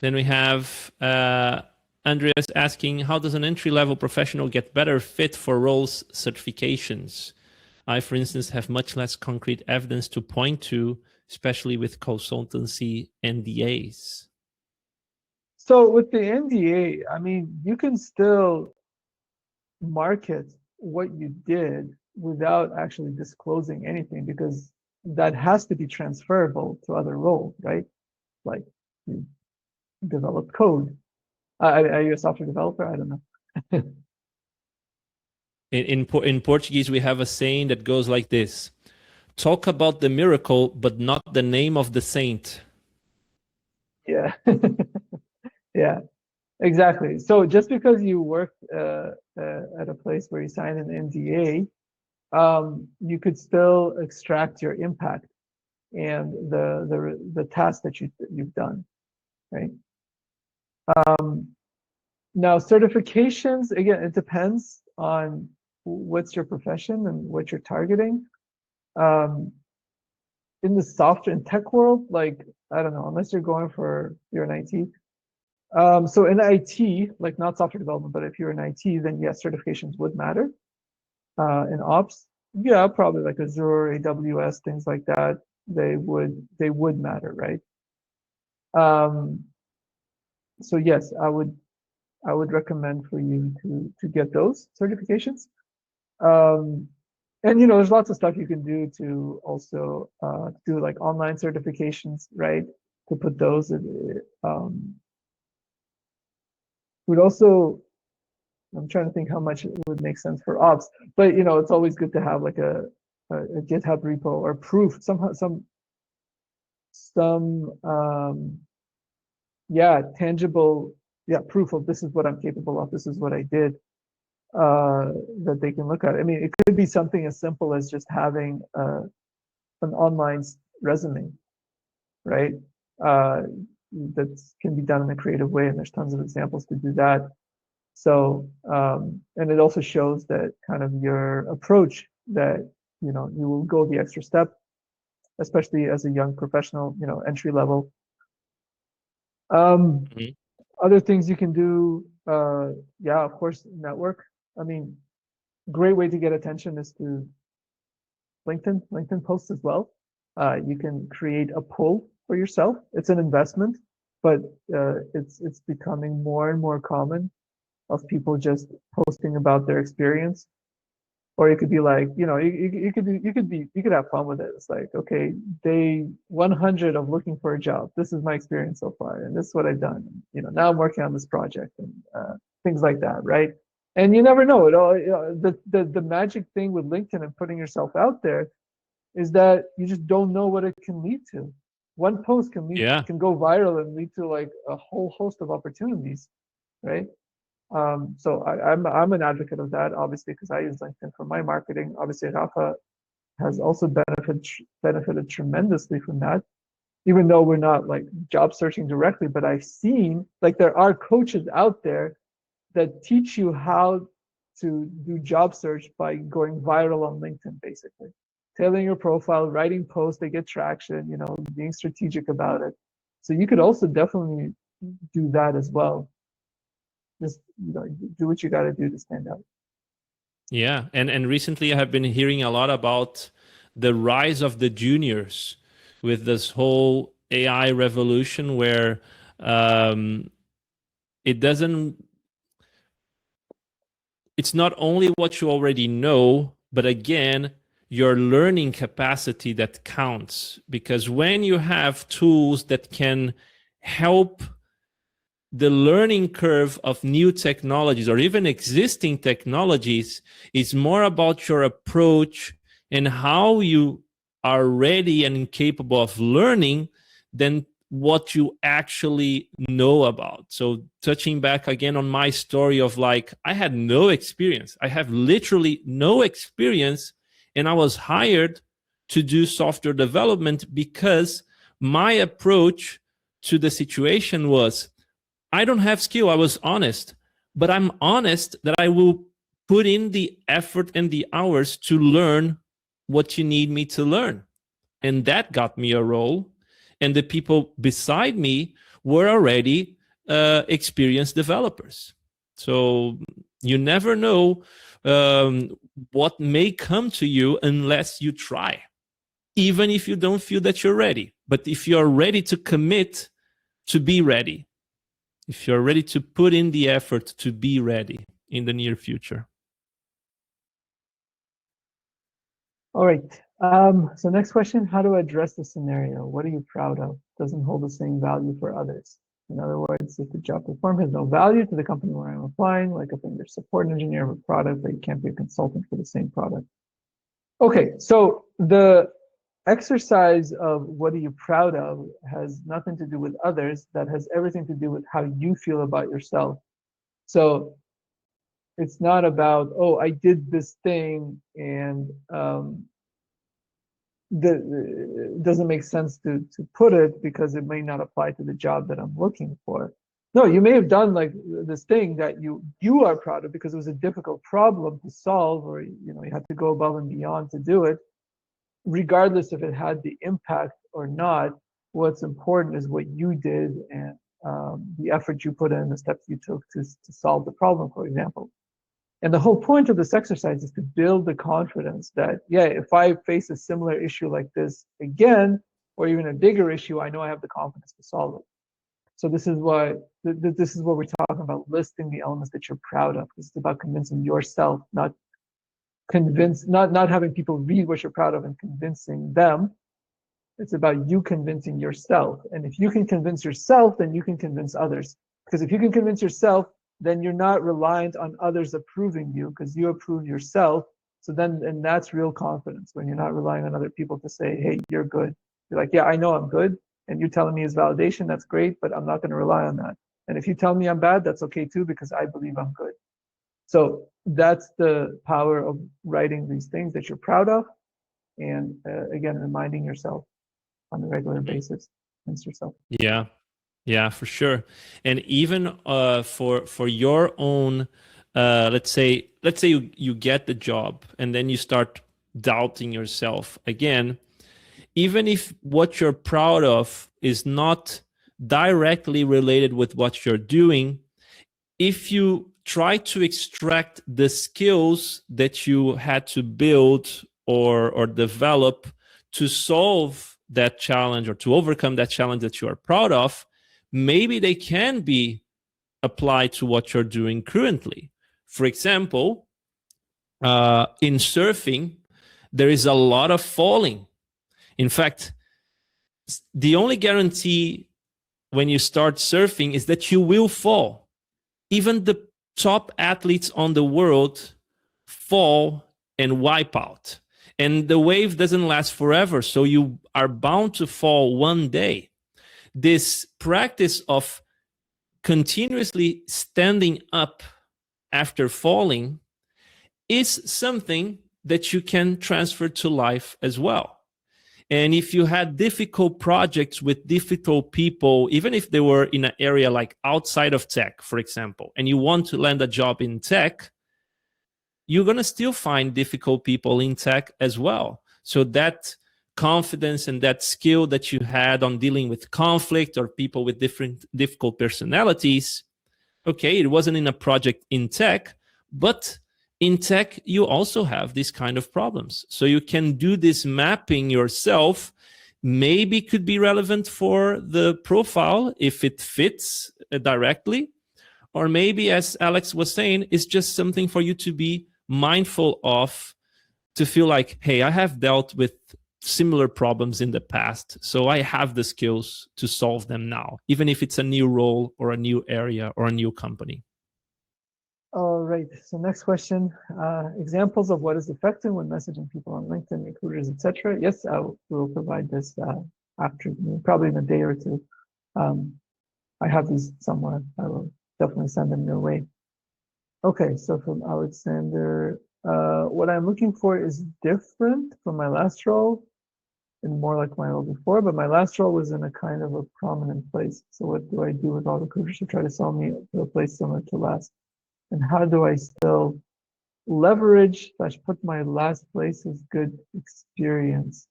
S1: Then we have Andreas asking, how does an entry-level professional get better fit for roles certifications? I, for instance, have much less concrete evidence to point to, especially with consultancy NDAs.
S2: So with the NDA, I mean, you can still market what you did without actually disclosing anything because that has to be transferable to other roles, right? Like you develop code. Are you a software developer? I don't know.
S1: In Portuguese, we have a saying that goes like this: talk about the miracle, but not the name of the saint.
S2: Yeah. Yeah, exactly. So just because you work at a place where you sign an NDA, you could still extract your impact and the task that you've done, right? Now certifications, again, it depends on what's your profession and what you're targeting. In the software and tech world, like, I don't know, unless you're in IT. So in IT, like not software development, but if you're in IT, then yes, certifications would matter. In ops, yeah, probably like Azure, AWS, things like that. they would matter, right? So yes, I would recommend for you to get those certifications. And there's lots of stuff you can do to also do like online certifications, right? To put those in, would also, I'm trying to think how much it would make sense for ops, but it's always good to have like a GitHub repo or proof, somehow tangible proof of this is what I'm capable of, this is what I did, that they can look at. I mean, it could be something as simple as just having an online resume, right? That can be done in a creative way, and there's tons of examples to do that. So, and it also shows that kind of your approach, that you will go the extra step, especially as a young professional, entry level. Other things you can do, of course, network. I mean, great way to get attention is to LinkedIn posts as well. You can create a poll for yourself. It's an investment, but it's becoming more and more common of people just posting about their experience. Or it could be like, you could have fun with it. It's like, okay, day 100 of looking for a job. This is my experience so far, and this is what I've done. Now I'm working on this project, and things like that, right? And you never know. It all the magic thing with LinkedIn and putting yourself out there is that you just don't know what it can lead to. One post can go viral and lead to like a whole host of opportunities, right? So I'm an advocate of that, obviously, because I use LinkedIn for my marketing. Obviously, Rafa has also benefited tremendously from that, even though we're not like job searching directly. But I've seen like there are coaches out there that teach you how to do job search by going viral on LinkedIn, basically. Tailoring your profile, writing posts that get traction, being strategic about it. So you could also definitely do that as well. Just do what you got to do to stand out.
S1: Yeah, and recently I have been hearing a lot about the rise of the juniors with this whole AI revolution, where it's not only what you already know, but again, your learning capacity that counts. Because when you have tools that can help the learning curve of new technologies or even existing technologies, is more about your approach and how you are ready and capable of learning than what you actually know about. So touching back again on my story of like, I had no experience. I have literally no experience, and I was hired to do software development because my approach to the situation was, I don't have skill. I was honest, but I'm honest that I will put in the effort and the hours to learn what you need me to learn. And that got me a role. And the people beside me were already experienced developers. So you never know what may come to you unless you try, even if you don't feel that you're ready. But if you're ready to commit, to be ready, if you're ready to put in the effort to be ready in the near future.
S2: All right. So next question, how to address the scenario? What are you proud of? Doesn't hold the same value for others. In other words, if the job performed has no value to the company where I'm applying, like if I'm their support engineer of a product, but you can't be a consultant for the same product. Okay, so the exercise of what are you proud of has nothing to do with others. That has everything to do with how you feel about yourself. So it's not about, oh, I did this thing and it doesn't make sense to put it because it may not apply to the job that I'm looking for. No, you may have done like this thing that you are proud of because it was a difficult problem to solve, or you had to go above and beyond to do it. Regardless if it had the impact or not, what's important is what you did and the effort you put in, the steps you took to solve the problem, for example. And the whole point of this exercise is to build the confidence that, yeah, if I face a similar issue like this again, or even a bigger issue, I know I have the confidence to solve it. So this is why this is what we're talking about, listing the elements that you're proud of. It's about convincing yourself, not having people read what you're proud of and convincing them. It's about you convincing yourself. And if you can convince yourself, then you can convince others. Because if you can convince yourself, then you're not reliant on others approving you, because you approve yourself. So then, and that's real confidence, when you're not relying on other people to say, hey, you're good. You're like, yeah, I know I'm good, and you telling me is validation, that's great, but I'm not going to rely on that. And if you tell me I'm bad, that's okay too, because I believe I'm good. So that's the power of writing these things that you're proud of, and again, reminding yourself on a regular basis, convince yourself.
S1: Yeah, for sure. And even for your own, let's say you get the job and then you start doubting yourself again. Even if what you're proud of is not directly related with what you're doing, if you try to extract the skills that you had to build or develop to solve that challenge or to overcome that challenge that you are proud of, maybe they can be applied to what you're doing currently. For example, in surfing, there is a lot of falling. In fact, the only guarantee when you start surfing is that you will fall. Even the top athletes on the world fall and wipe out. And the wave doesn't last forever, so you are bound to fall one day. This practice of continuously standing up after falling is something that you can transfer to life as well. And if you had difficult projects with difficult people, even if they were in an area like outside of tech, for example, and you want to land a job in tech, you're going to still find difficult people in tech as well. So that confidence and that skill that you had on dealing with conflict or people with difficult personalities, okay, it wasn't in a project in tech, but in tech, you also have these kind of problems. So you can do this mapping yourself. Maybe could be relevant for the profile if it fits directly. Or maybe, as Alex was saying, it's just something for you to be mindful of, to feel like, hey, I have dealt with similar problems in the past, so I have the skills to solve them now, even if it's a new role or a new area or a new company.
S2: All right, so next question, examples of what is effective when messaging people on LinkedIn, recruiters, etc. Yes, I will provide this after, probably in a day or two. I have these somewhere. I will definitely send them your way. Okay, so from Alexander, what I'm looking for is different from my last role and more like my role before, but my last role was in a kind of a prominent place. So what do I do with all recruiters who try to sell me to a place similar to last? And how do I still leverage / put my last place as good experience?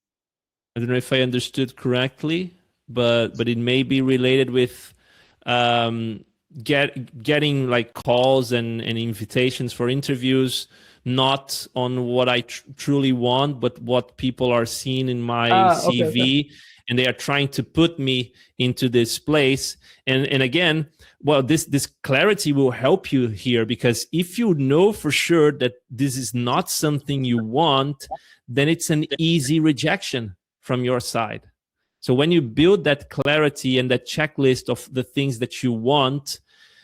S1: I don't know if I understood correctly, but it may be related with getting like calls and invitations for interviews, not on what I truly want, but what people are seeing in my CV. Okay. And they are trying to put me into this place. And again, well, this clarity will help you here, because if you know for sure that this is not something you want, then it's an easy rejection from your side. So when you build that clarity and that checklist of the things that you want,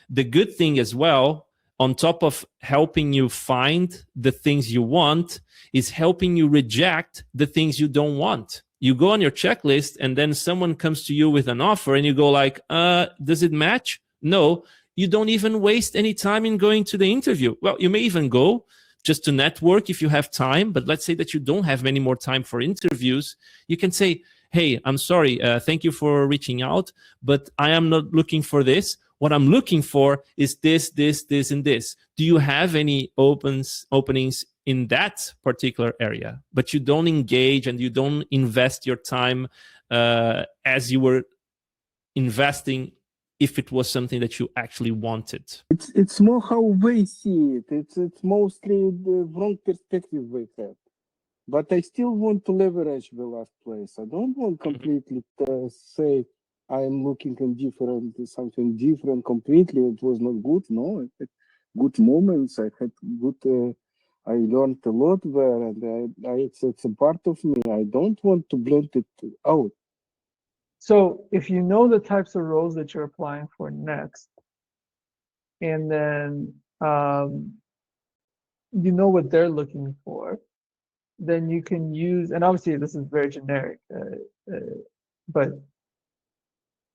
S1: the good thing as well, on top of helping you find the things you want, is helping you reject the things you don't want. You go on your checklist and then someone comes to you with an offer and you go like, does it match? No, you don't even waste any time in going to the interview. Well, you may even go just to network if you have time, but let's say that you don't have many more time for interviews. You can say, hey, I'm sorry, thank you for reaching out, but I am not looking for this. What I'm looking for is this, this, this, and this. Do you have any openings in that particular area? But you don't engage and you don't invest your time as you were investing if it was something that you actually wanted.
S4: It's more how they see it. It's mostly the wrong perspective they have. But I still want to leverage the last place. I don't want completely to say I'm looking in something different completely. It was not good. No, I had good moments. I had good. I learned a lot there, and it's a part of me. I don't want to blend it out.
S2: So if you know the types of roles that you're applying for next, and then you know what they're looking for, then you can use, and obviously this is very generic, but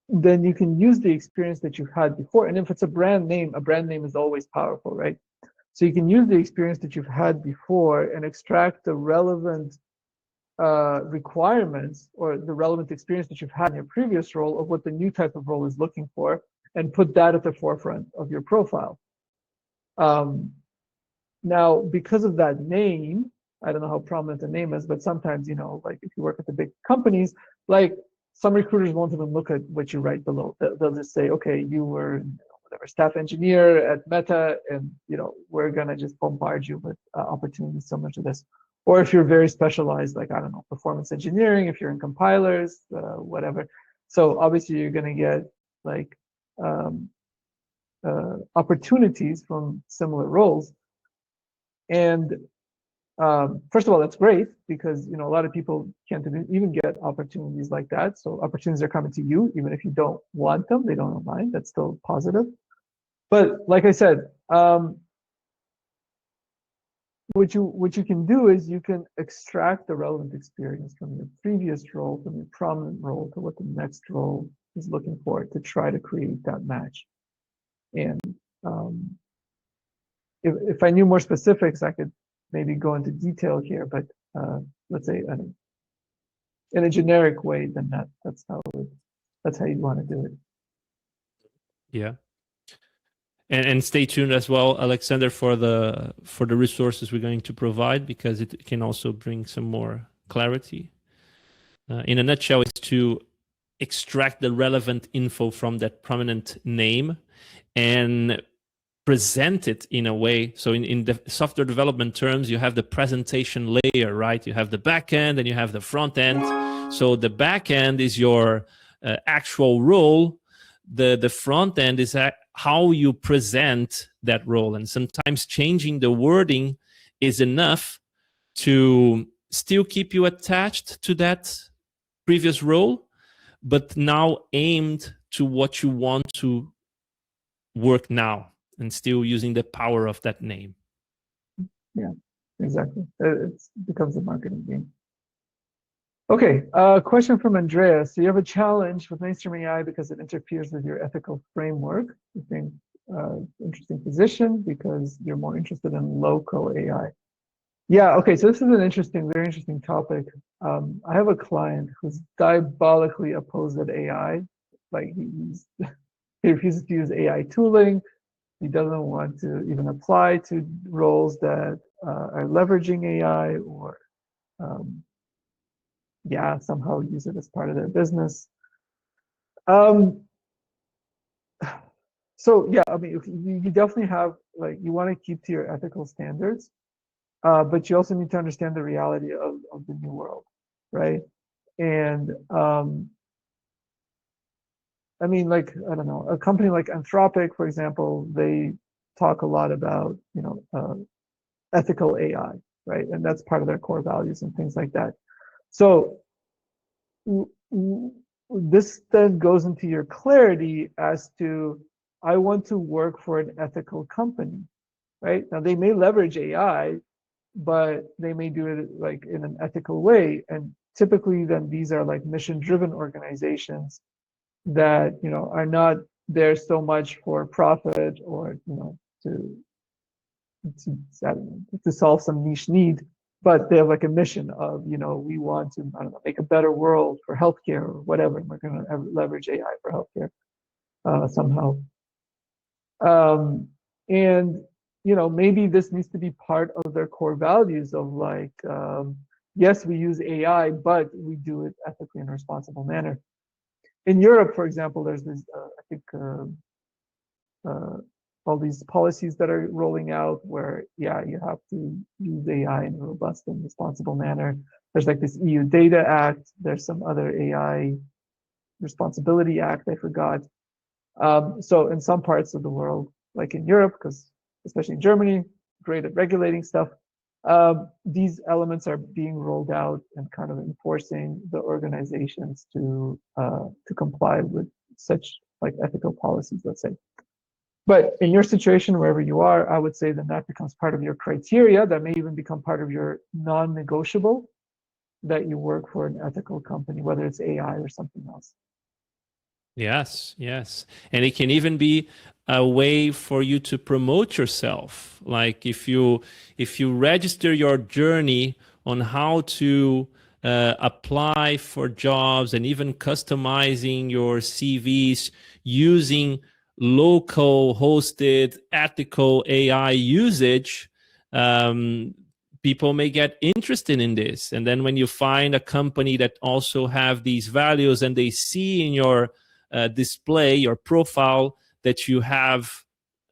S2: then you can use the experience that you've had before. And if it's a brand name is always powerful, right? So you can use the experience that you've had before and extract the relevant requirements or the relevant experience that you've had in your previous role of what the new type of role is looking for, and put that at the forefront of your profile. Now, because of that name, I don't know how prominent the name is, but sometimes, you know, like if you work at the big companies, like some recruiters won't even look at what you write below. They'll just say, okay, you were whatever staff engineer at Meta, and you know, we're gonna just bombard you with opportunities similar to this. Or if you're very specialized, like I don't know, performance engineering, if you're in compilers, whatever. So obviously you're gonna get like opportunities from similar roles. And first of all, that's great because you know a lot of people can't even get opportunities like that. So opportunities are coming to you, even if you don't want them, they don't mind. That's still positive. But like I said, what you can do is you can extract the relevant experience from your previous role, from your prominent role, to what the next role is looking for, to try to create that match. And if I knew more specifics, I could maybe go into detail here, but let's say in a generic way, then that's how you'd want to do it.
S1: Yeah. And stay tuned as well, Alexander, for the resources we're going to provide, because it can also bring some more clarity. In a nutshell, it's to extract the relevant info from that prominent name and present it in a way. So in the software development terms, you have the presentation layer, right? You have the back end and you have the front end. So the back end is your actual role. The front end is how you present that role. And sometimes changing the wording is enough to still keep you attached to that previous role, but now aimed to what you want to work now, and still using the power of that name.
S2: Yeah, exactly. It becomes a marketing game. Okay, question from Andrea. So you have a challenge with mainstream AI because it interferes with your ethical framework. You think interesting position because you're more interested in local AI. Yeah, okay, so this is an very interesting topic. I have a client who's diabolically opposed at AI. Like he refuses to use AI tooling. He doesn't want to even apply to roles that are leveraging AI or somehow use it as part of their business. So yeah, I mean, you definitely have, like, you want to keep to your ethical standards, but you also need to understand the reality of the new world, right? And I mean, like, I don't know, a company like Anthropic, for example, they talk a lot about, you know, ethical AI, right? And that's part of their core values and things like that. So this then goes into your clarity as to, I want to work for an ethical company, right? Now they may leverage AI, but they may do it like in an ethical way. And typically then these are like mission-driven organizations that, you know, are not there so much for profit or, you know, to solve some niche need, but they have like a mission of, you know, we want to, I don't know, make a better world for healthcare or whatever, and we're going to leverage AI for healthcare somehow. And, you know, maybe this needs to be part of their core values of like, yes, we use AI, but we do it ethically in a responsible manner. In Europe, for example, there's this, I think all these policies that are rolling out where, yeah, you have to use AI in a robust and responsible manner. There's like this EU Data Act. There's some other AI Responsibility Act, I forgot. So in some parts of the world, like in Europe, because especially in Germany, great at regulating stuff, these elements are being rolled out and kind of enforcing the organizations to comply with such like ethical policies, let's say. But in your situation, wherever you are, I would say then that becomes part of your criteria. That may even become part of your non-negotiable, that you work for an ethical company, whether it's AI or something else.
S1: Yes, yes. And it can even be a way for you to promote yourself. Like if you register your journey on how to apply for jobs and even customizing your CVs using local hosted ethical AI usage, people may get interested in this. And then when you find a company that also have these values and they see in your display, your profile, that you have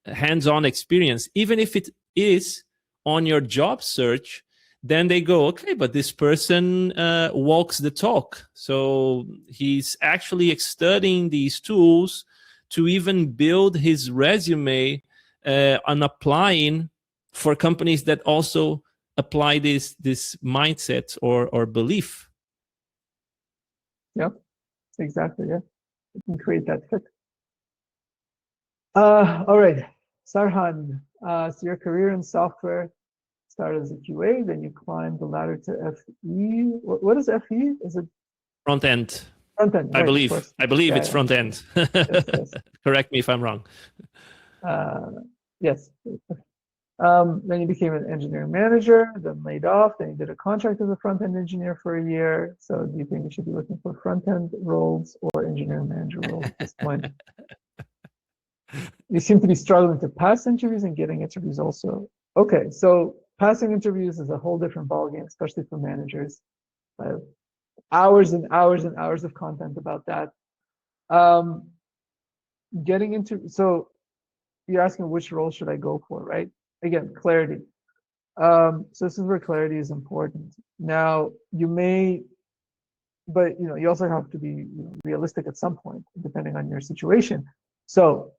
S1: hands-on experience, even if it is on your job search, then they go, okay, but this person walks the talk. So he's actually studying these tools to even build his resume on applying for companies that also apply this mindset or belief.
S2: Yep, exactly. Yeah, you can create that fit. All right, Sarhan. So your career in software started as a QA, then you climbed the ladder to FE. What is FE? Is it
S1: Front end?
S2: front end?
S1: I
S2: Right,
S1: believe.
S2: of course.
S1: I believe
S2: Yeah,
S1: it's
S2: yeah.
S1: front end.
S2: Yes.
S1: Correct me if I'm wrong.
S2: Yes. Then you became an engineering manager, then laid off, then you did a contract as a front-end engineer for a year. So do you think you should be looking for front-end roles or engineering manager roles at this point? You seem to be struggling to pass interviews and getting interviews also. Okay, so passing interviews is a whole different ballgame, especially for managers. I have hours and hours and hours of content about that. Getting into, so you're asking which role should I go for, right? Again, clarity. So this is where clarity is important. Now, you may, but you also have to be realistic at some point, depending on your situation. So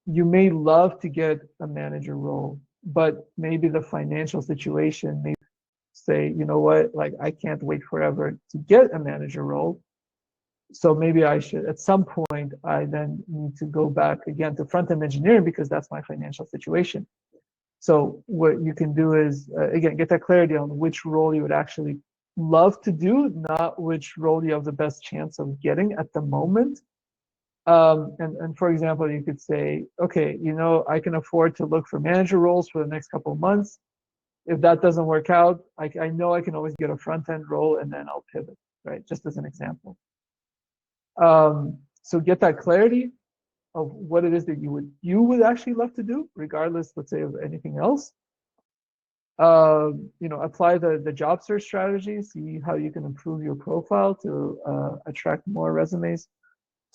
S2: you may love to get a manager role, but maybe the financial situation may say, you know what, like I can't wait forever to get a manager role. So maybe I should, at some point, I then need to go back again to front-end engineering because that's my financial situation. So what you can do is, again, get that clarity on which role you would actually love to do, not which role you have the best chance of getting at the moment. And for example, you could say, okay, I can afford to look for manager roles for the next couple of months. If that doesn't work out, I know I can always get a front-end role and then I'll pivot, right? Just as an example. So get that clarity of what it is that you would actually love to do, regardless, let's say, of anything else. Apply the job search strategy, see how you can improve your profile to attract more resumes,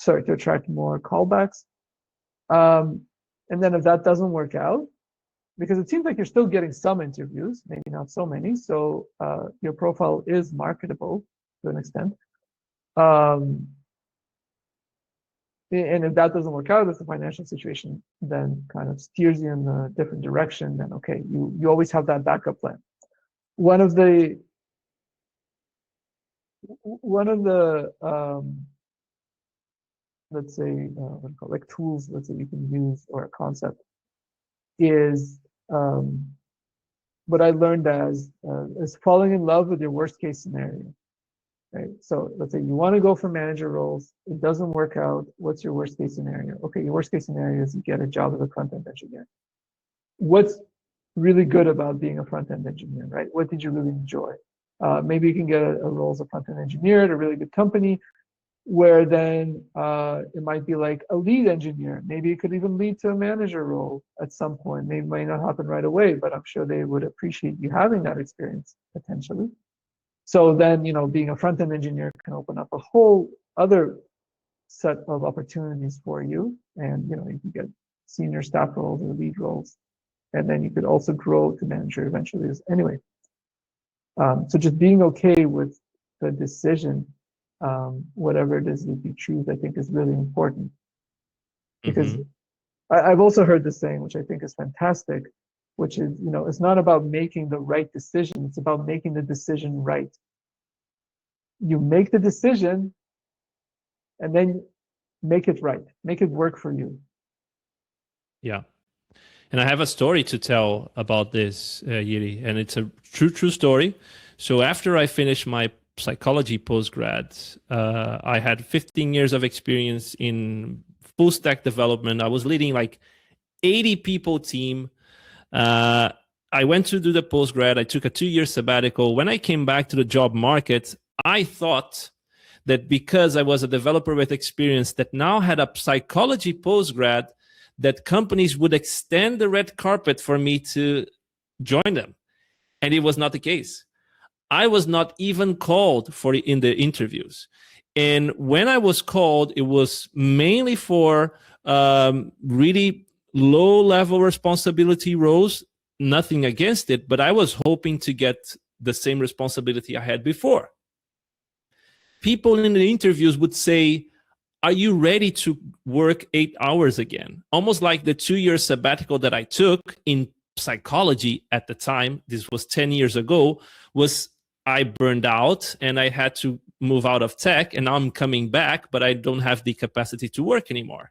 S2: to attract more callbacks. And then if that doesn't work out, because it seems like you're still getting some interviews, maybe not so many, so your profile is marketable to an extent. And if that doesn't work out, if the financial situation then kind of steers you in a different direction, then okay, you always have that backup plan. One of the let's say what do you call it, like tools, let's say you can use, or a concept is what I learned as falling in love with your worst case scenario. Right. So let's say you want to go for manager roles. It doesn't work out. What's your worst case scenario? Okay, your worst case scenario is you get a job as a front-end engineer. What's really good about being a front-end engineer, right? What did you really enjoy? Maybe you can get a role as a front-end engineer at a really good company, where then it might be like a lead engineer. Maybe it could even lead to a manager role at some point. Maybe it might not happen right away, but I'm sure they would appreciate you having that experience potentially. So then, being a front-end engineer can open up a whole other set of opportunities for you, and you know, you can get senior staff roles or lead roles, and then you could also grow to manager eventually. Anyway, so just being okay with the decision, whatever it is that you choose, I think is really important. Because I've also heard this saying, which I think is fantastic, which is, you know, it's not about making the right decision, it's about making the decision right. You make the decision and then make it right, make it work for you.
S1: Yeah. And I have a story to tell about this, Yuri, and it's a true story. So after I finished my psychology postgrad, I had 15 years of experience in full stack development. I was leading like 80 people team. I went to do the postgrad. I took a 2-year sabbatical. When I came back to the job market, I thought that because I was a developer with experience that now had a psychology postgrad, that companies would extend the red carpet for me to join them. And it was not the case. I was not even called in the interviews. And when I was called, it was mainly for really low-level responsibility roles. Nothing against it, but I was hoping to get the same responsibility I had before. People in the interviews would say, are you ready to work 8 hours again? Almost like the 2-year sabbatical that I took in psychology at the time, this was 10 years ago, was I burned out and I had to move out of tech, and now I'm coming back, but I don't have the capacity to work anymore.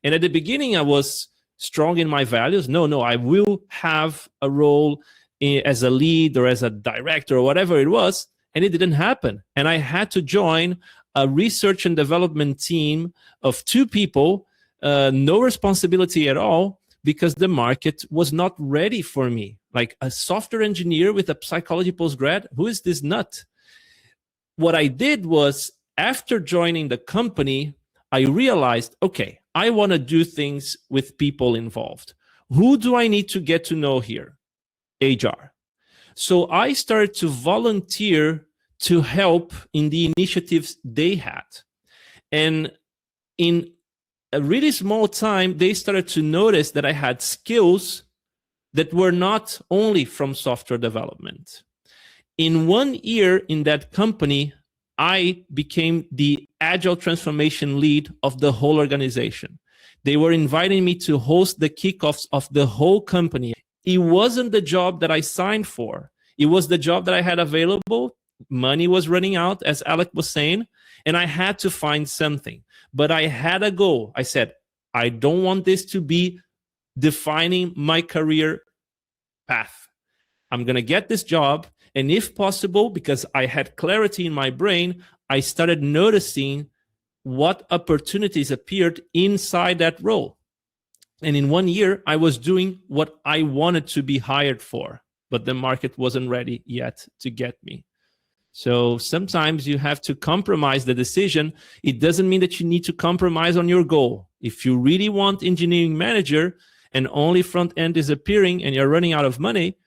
S1: And at the beginning, I was strong in my values. No, I will have a role as a lead or as a director or whatever it was, and it didn't happen. And I had to join a research and development team of 2 people, no responsibility at all, because the market was not ready for me. Like a software engineer with a psychology postgrad, who is this nut? What I did was, after joining the company, I realized, okay, I want to do things with people involved. Who do I need to get to know here? HR. So I started to volunteer to help in the initiatives they had. And in a really small time, they started to notice that I had skills that were not only from software development. In 1 year in that company, I became the agile transformation lead of the whole organization. They were inviting me to host the kickoffs of the whole company. It wasn't the job that I signed for. It was the job that I had available. Money was running out, as Alec was saying, and I had to find something. But I had a goal. I said, I don't want this to be defining my career path. I'm going to get this job. And if possible, because I had clarity in my brain, I started noticing what opportunities appeared inside that role. And in 1 year, I was doing what I wanted to be hired for, but the market wasn't ready yet to get me. So sometimes you have to compromise the decision. It doesn't mean that you need to compromise on your goal. If you really want engineering manager and only front end is appearing and you're running out of money,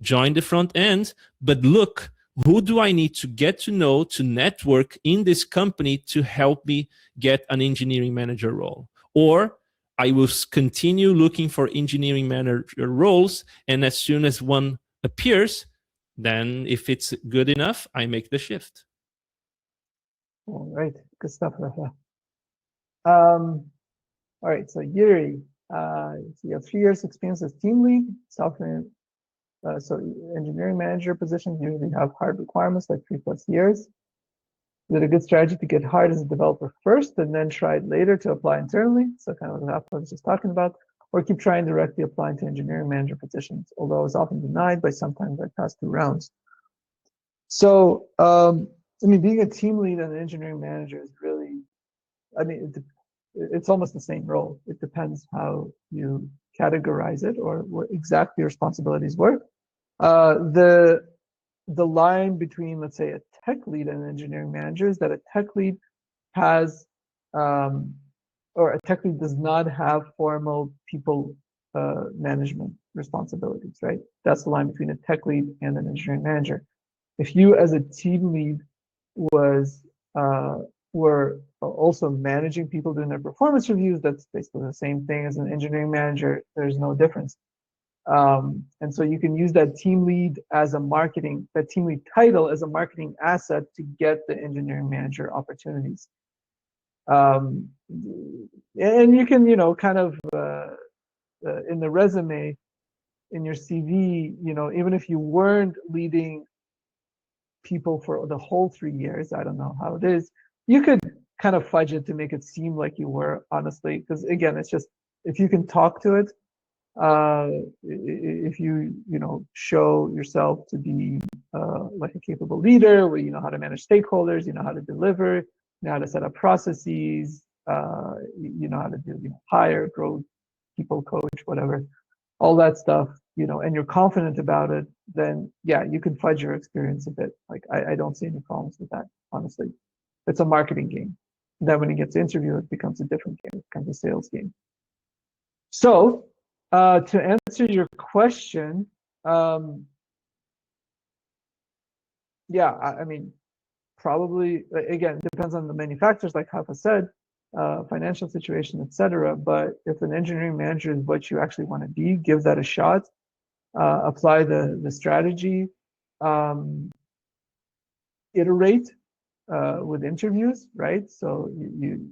S1: join the front end. But look, who do I need to get to know, to network in this company to help me get an engineering manager role? Or I will continue looking for engineering manager roles, and as soon as one appears, then if it's good enough, I make the shift.
S2: All right, good stuff, Rafa. All right, so Yuri, so you have 3 years experience as team lead, software, so engineering manager positions usually have hard requirements like 3+ years. Is it a good strategy to get hired as a developer first and then try it later to apply internally? So kind of what Rafa was just talking about, or keep trying directly applying to engineering manager positions, although it's often denied, but sometimes I pass through rounds. So, I mean, being a team lead and an engineering manager is really, I mean, it's almost the same role. It depends how you categorize it or what exactly your responsibilities were. The line between, let's say, a tech lead and an engineering manager is that a tech lead has, or a tech lead does not have formal people management responsibilities, right? That's the line between a tech lead and an engineering manager. If you as a team lead was were also managing people doing their performance reviews. That's basically the same thing as an engineering manager. There's no difference. And so you can use that team lead as a marketing, that team lead title as a marketing asset to get the engineering manager opportunities. And you can, you know, kind of in the resume, in your CV, you know, even if you weren't leading people for the whole 3 years, I don't know how it is, you could kind of fudge it to make it seem like you were, honestly, because again, it's just, if you can talk to it, if you know, show yourself to be like a capable leader, where you know how to manage stakeholders, you know how to deliver, you know how to set up processes, you know how to do, you know, hire, grow, people, coach, whatever, all that stuff, you know, and you're confident about it, then yeah, you can fudge your experience a bit. Like I don't see any problems with that, honestly. It's a marketing game. Then when you get to interview, it becomes a different game. It becomes a sales game. So to answer your question, yeah, I mean, probably, again, it depends on the manufacturers, like Rafa said, financial situation, etc. But if an engineering manager is what you actually want to be, give that a shot. Apply the strategy, iterate with interviews, right? So you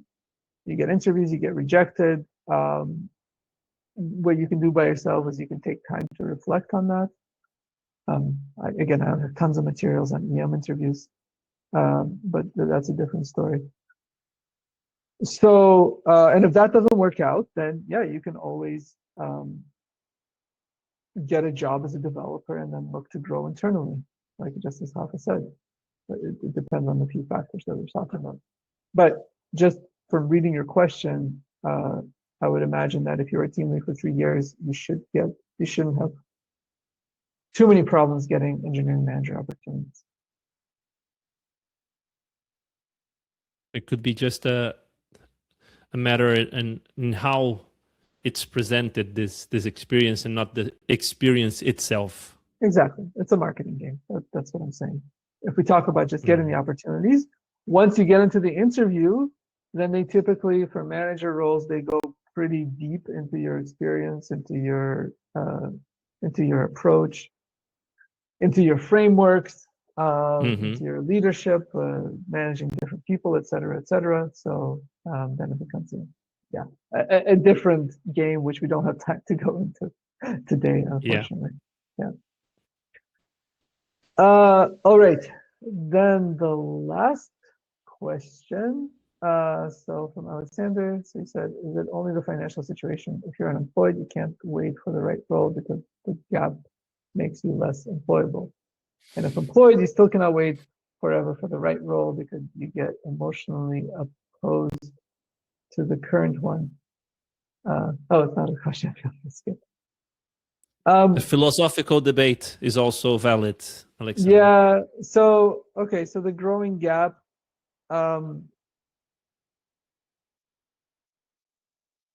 S2: get interviews, you get rejected. What you can do by yourself is you can take time to reflect on that. Again, I have tons of materials on EM interviews, but that's a different story. So, and if that doesn't work out, then yeah, you can always get a job as a developer and then look to grow internally, like just as Rafa said. But it depends on the few factors that we're talking about. But just from reading your question, I would imagine that if you're a team lead for 3 years, you shouldn't have too many problems getting engineering manager opportunities.
S1: It could be just a matter in how it's presented, this experience, and not the experience itself.
S2: Exactly. It's a marketing game. That's what I'm saying. If we talk about just getting the opportunities, once you get into the interview, then they typically, for manager roles, they go pretty deep into your experience, into your approach, into your frameworks, into your leadership, managing different people, et cetera, et cetera. So then it becomes a different game, which we don't have time to go into today, unfortunately. Yeah. All right. Then the last question. So from Alexander, so he said, is it only the financial situation? If you're unemployed, you can't wait for the right role because the gap makes you less employable. And if employed, you still cannot wait forever for the right role because you get emotionally opposed to the current one. Oh, it's not a question.
S1: The philosophical debate is also valid, Alexander.
S2: Yeah. So, okay. So the growing gap.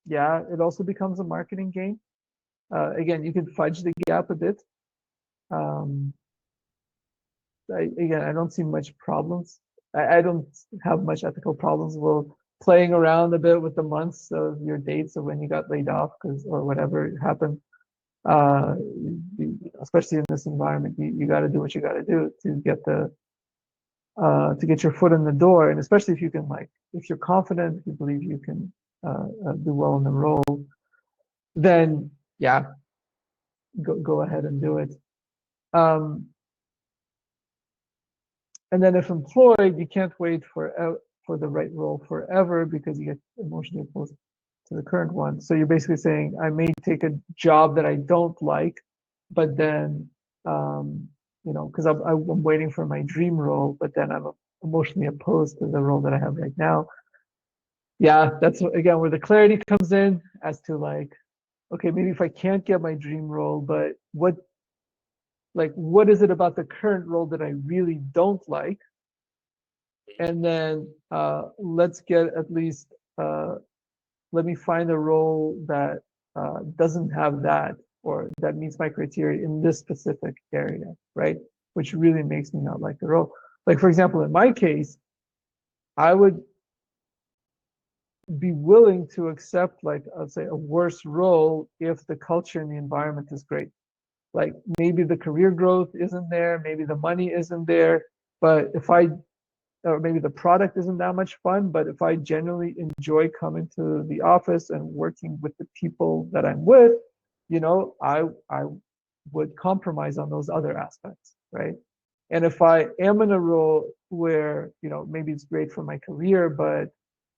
S2: Yeah, it also becomes a marketing game. Again, you can fudge the gap a bit. Again, I don't see much problems. I don't have much ethical problems with playing around a bit with the months of your dates of when you got laid off, or whatever happened. Especially in this environment, you got to do what you got to do to get your foot in the door, and especially if you can, like, if you're confident, if you believe you can do well in the role, then yeah, go ahead and do it. And then if employed, you can't wait for the right role forever because you get emotionally opposed to the current one. So you're basically saying, I may take a job that I don't like, but then, you know, because I'm waiting for my dream role, but then I'm emotionally opposed to the role that I have right now. Yeah, that's again where the clarity comes in as to, like, okay, maybe if I can't get my dream role, but what is it about the current role that I really don't like? And then let's get at least, let me find a role that doesn't have that, or that meets my criteria in this specific area, right? Which really makes me not like the role. Like, for example, in my case, I would be willing to accept, like, I'd say, a worse role if the culture and the environment is great. Like maybe the career growth isn't there, maybe the money isn't there, but or maybe the product isn't that much fun, but if I genuinely enjoy coming to the office and working with the people that I'm with, I would compromise on those other aspects, right? And if I am in a role where, maybe it's great for my career, but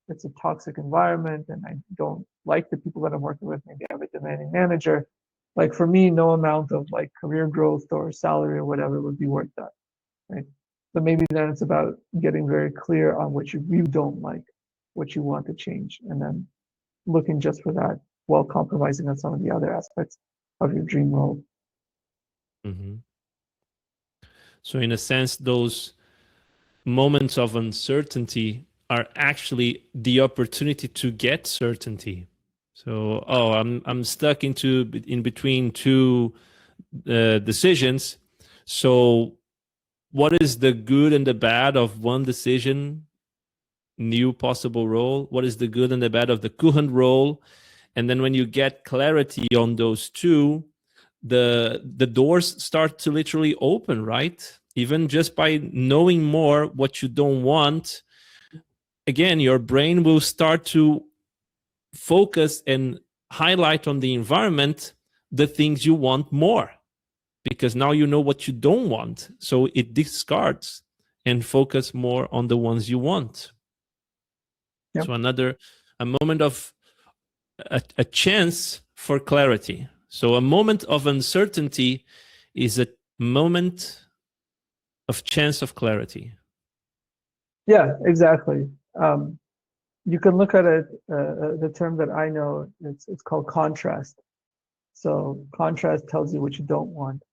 S2: it's a toxic environment and I don't like the people that I'm working with, maybe I'm a demanding manager, like for me, no amount of like career growth or salary or whatever would be worth that, right? So maybe then it's about getting very clear on what you don't like, what you want to change, and then looking just for that while compromising on some of the other aspects of your dream role.
S1: Mm-hmm. So in a sense, those moments of uncertainty are actually the opportunity to get certainty. So, I'm stuck in between two decisions. So what is the good and the bad of one decision, new possible role? What is the good and the bad of the current role? And then when you get clarity on those two, the doors start to literally open, right? Even just by knowing more what you don't want, again, your brain will start to focus and highlight on the environment the things you want more, because now you know what you don't want, so it discards and focus more on the ones you want. Yep. So a moment of a chance for clarity. So a moment of uncertainty is a moment of chance of clarity.
S2: Yeah, exactly. You can look at it, the term that I know, it's called contrast. So contrast tells you what you don't want.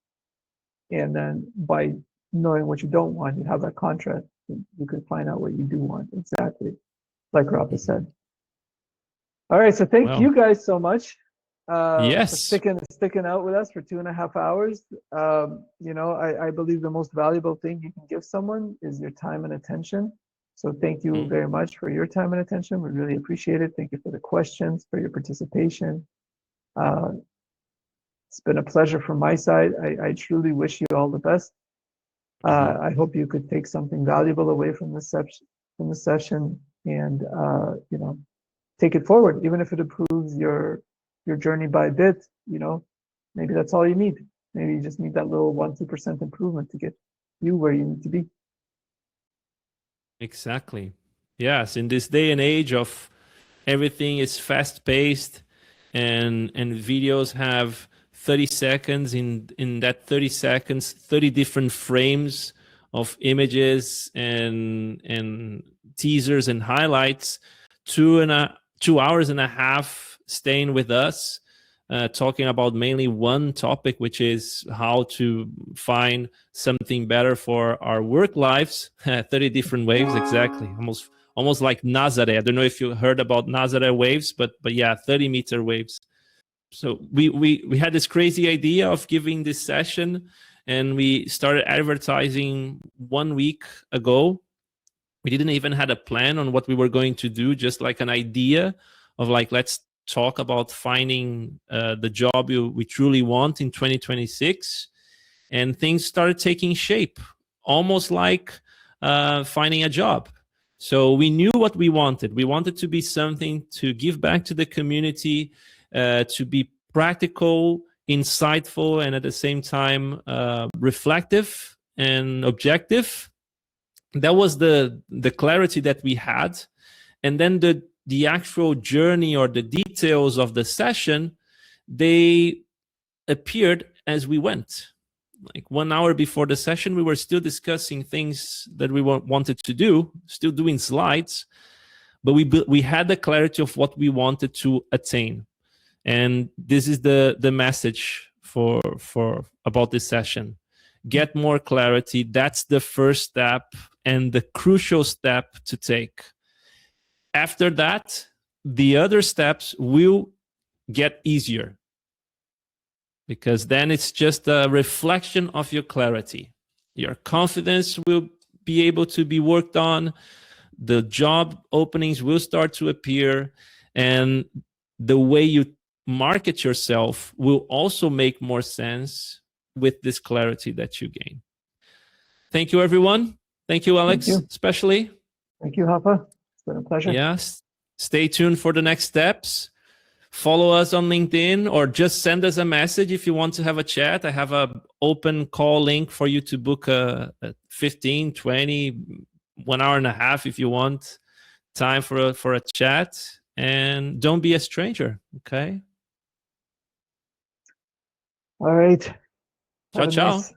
S2: And then by knowing what you don't want, you have that contrast, you can find out what you do want, exactly, like Rafa said. All right, so thank you guys so much for sticking out with us for 2.5 hours. I believe the most valuable thing you can give someone is your time and attention. So thank you very much for your time and attention. We really appreciate it. Thank you for the questions, for your participation. It's been a pleasure from my side. I truly wish you all the best. I hope you could take something valuable away from this session and take it forward, even if it improves your journey by a bit. Maybe that's all you need. Maybe you just need that little 1-2% improvement to get you where you need to be.
S1: Exactly. Yes, in this day and age of everything is fast paced and videos have 30 seconds, in that 30 seconds 30 different frames of images and teasers and highlights. 2 hours and a half staying with us, talking about mainly one topic, which is how to find something better for our work lives. 30 different waves, exactly. Almost like Nazaré. I don't know if you heard about Nazaré waves, but yeah, 30-meter waves. So we had this crazy idea of giving this session, and we started advertising 1 week ago. We didn't even had a plan on what we were going to do, just like an idea of like, let's talk about finding the job we truly want in 2026. And things started taking shape, almost like finding a job. So we knew what we wanted. We wanted to be something to give back to the community, to be practical, insightful, and at the same time reflective and objective. That was the clarity that we had. And then the actual journey or the details of the session, they appeared as we went. Like 1 hour before the session, we were still discussing things that we wanted to do, still doing slides, but we had the clarity of what we wanted to attain. And this is the message for about this session. Get more clarity. That's the first step and the crucial step to take. After that, the other steps will get easier, because then it's just a reflection of your clarity. Your confidence will be able to be worked on. the job openings will start to appear, and the way you market yourself will also make more sense with this clarity that you gain. Thank you, everyone. Thank you, Alex,
S2: Thank you.
S1: especially.
S2: Thank you, Rafa. It's been a pleasure.
S1: Yes. Stay tuned for the next steps. Follow us on LinkedIn, or just send us a message if you want to have a chat. I have an open call link for you to book a 15, 20, 1 hour and a half if you want time for a chat. And don't be a stranger, okay?
S2: All right.
S1: Ciao,
S2: Have a
S1: ciao.
S2: nice evening.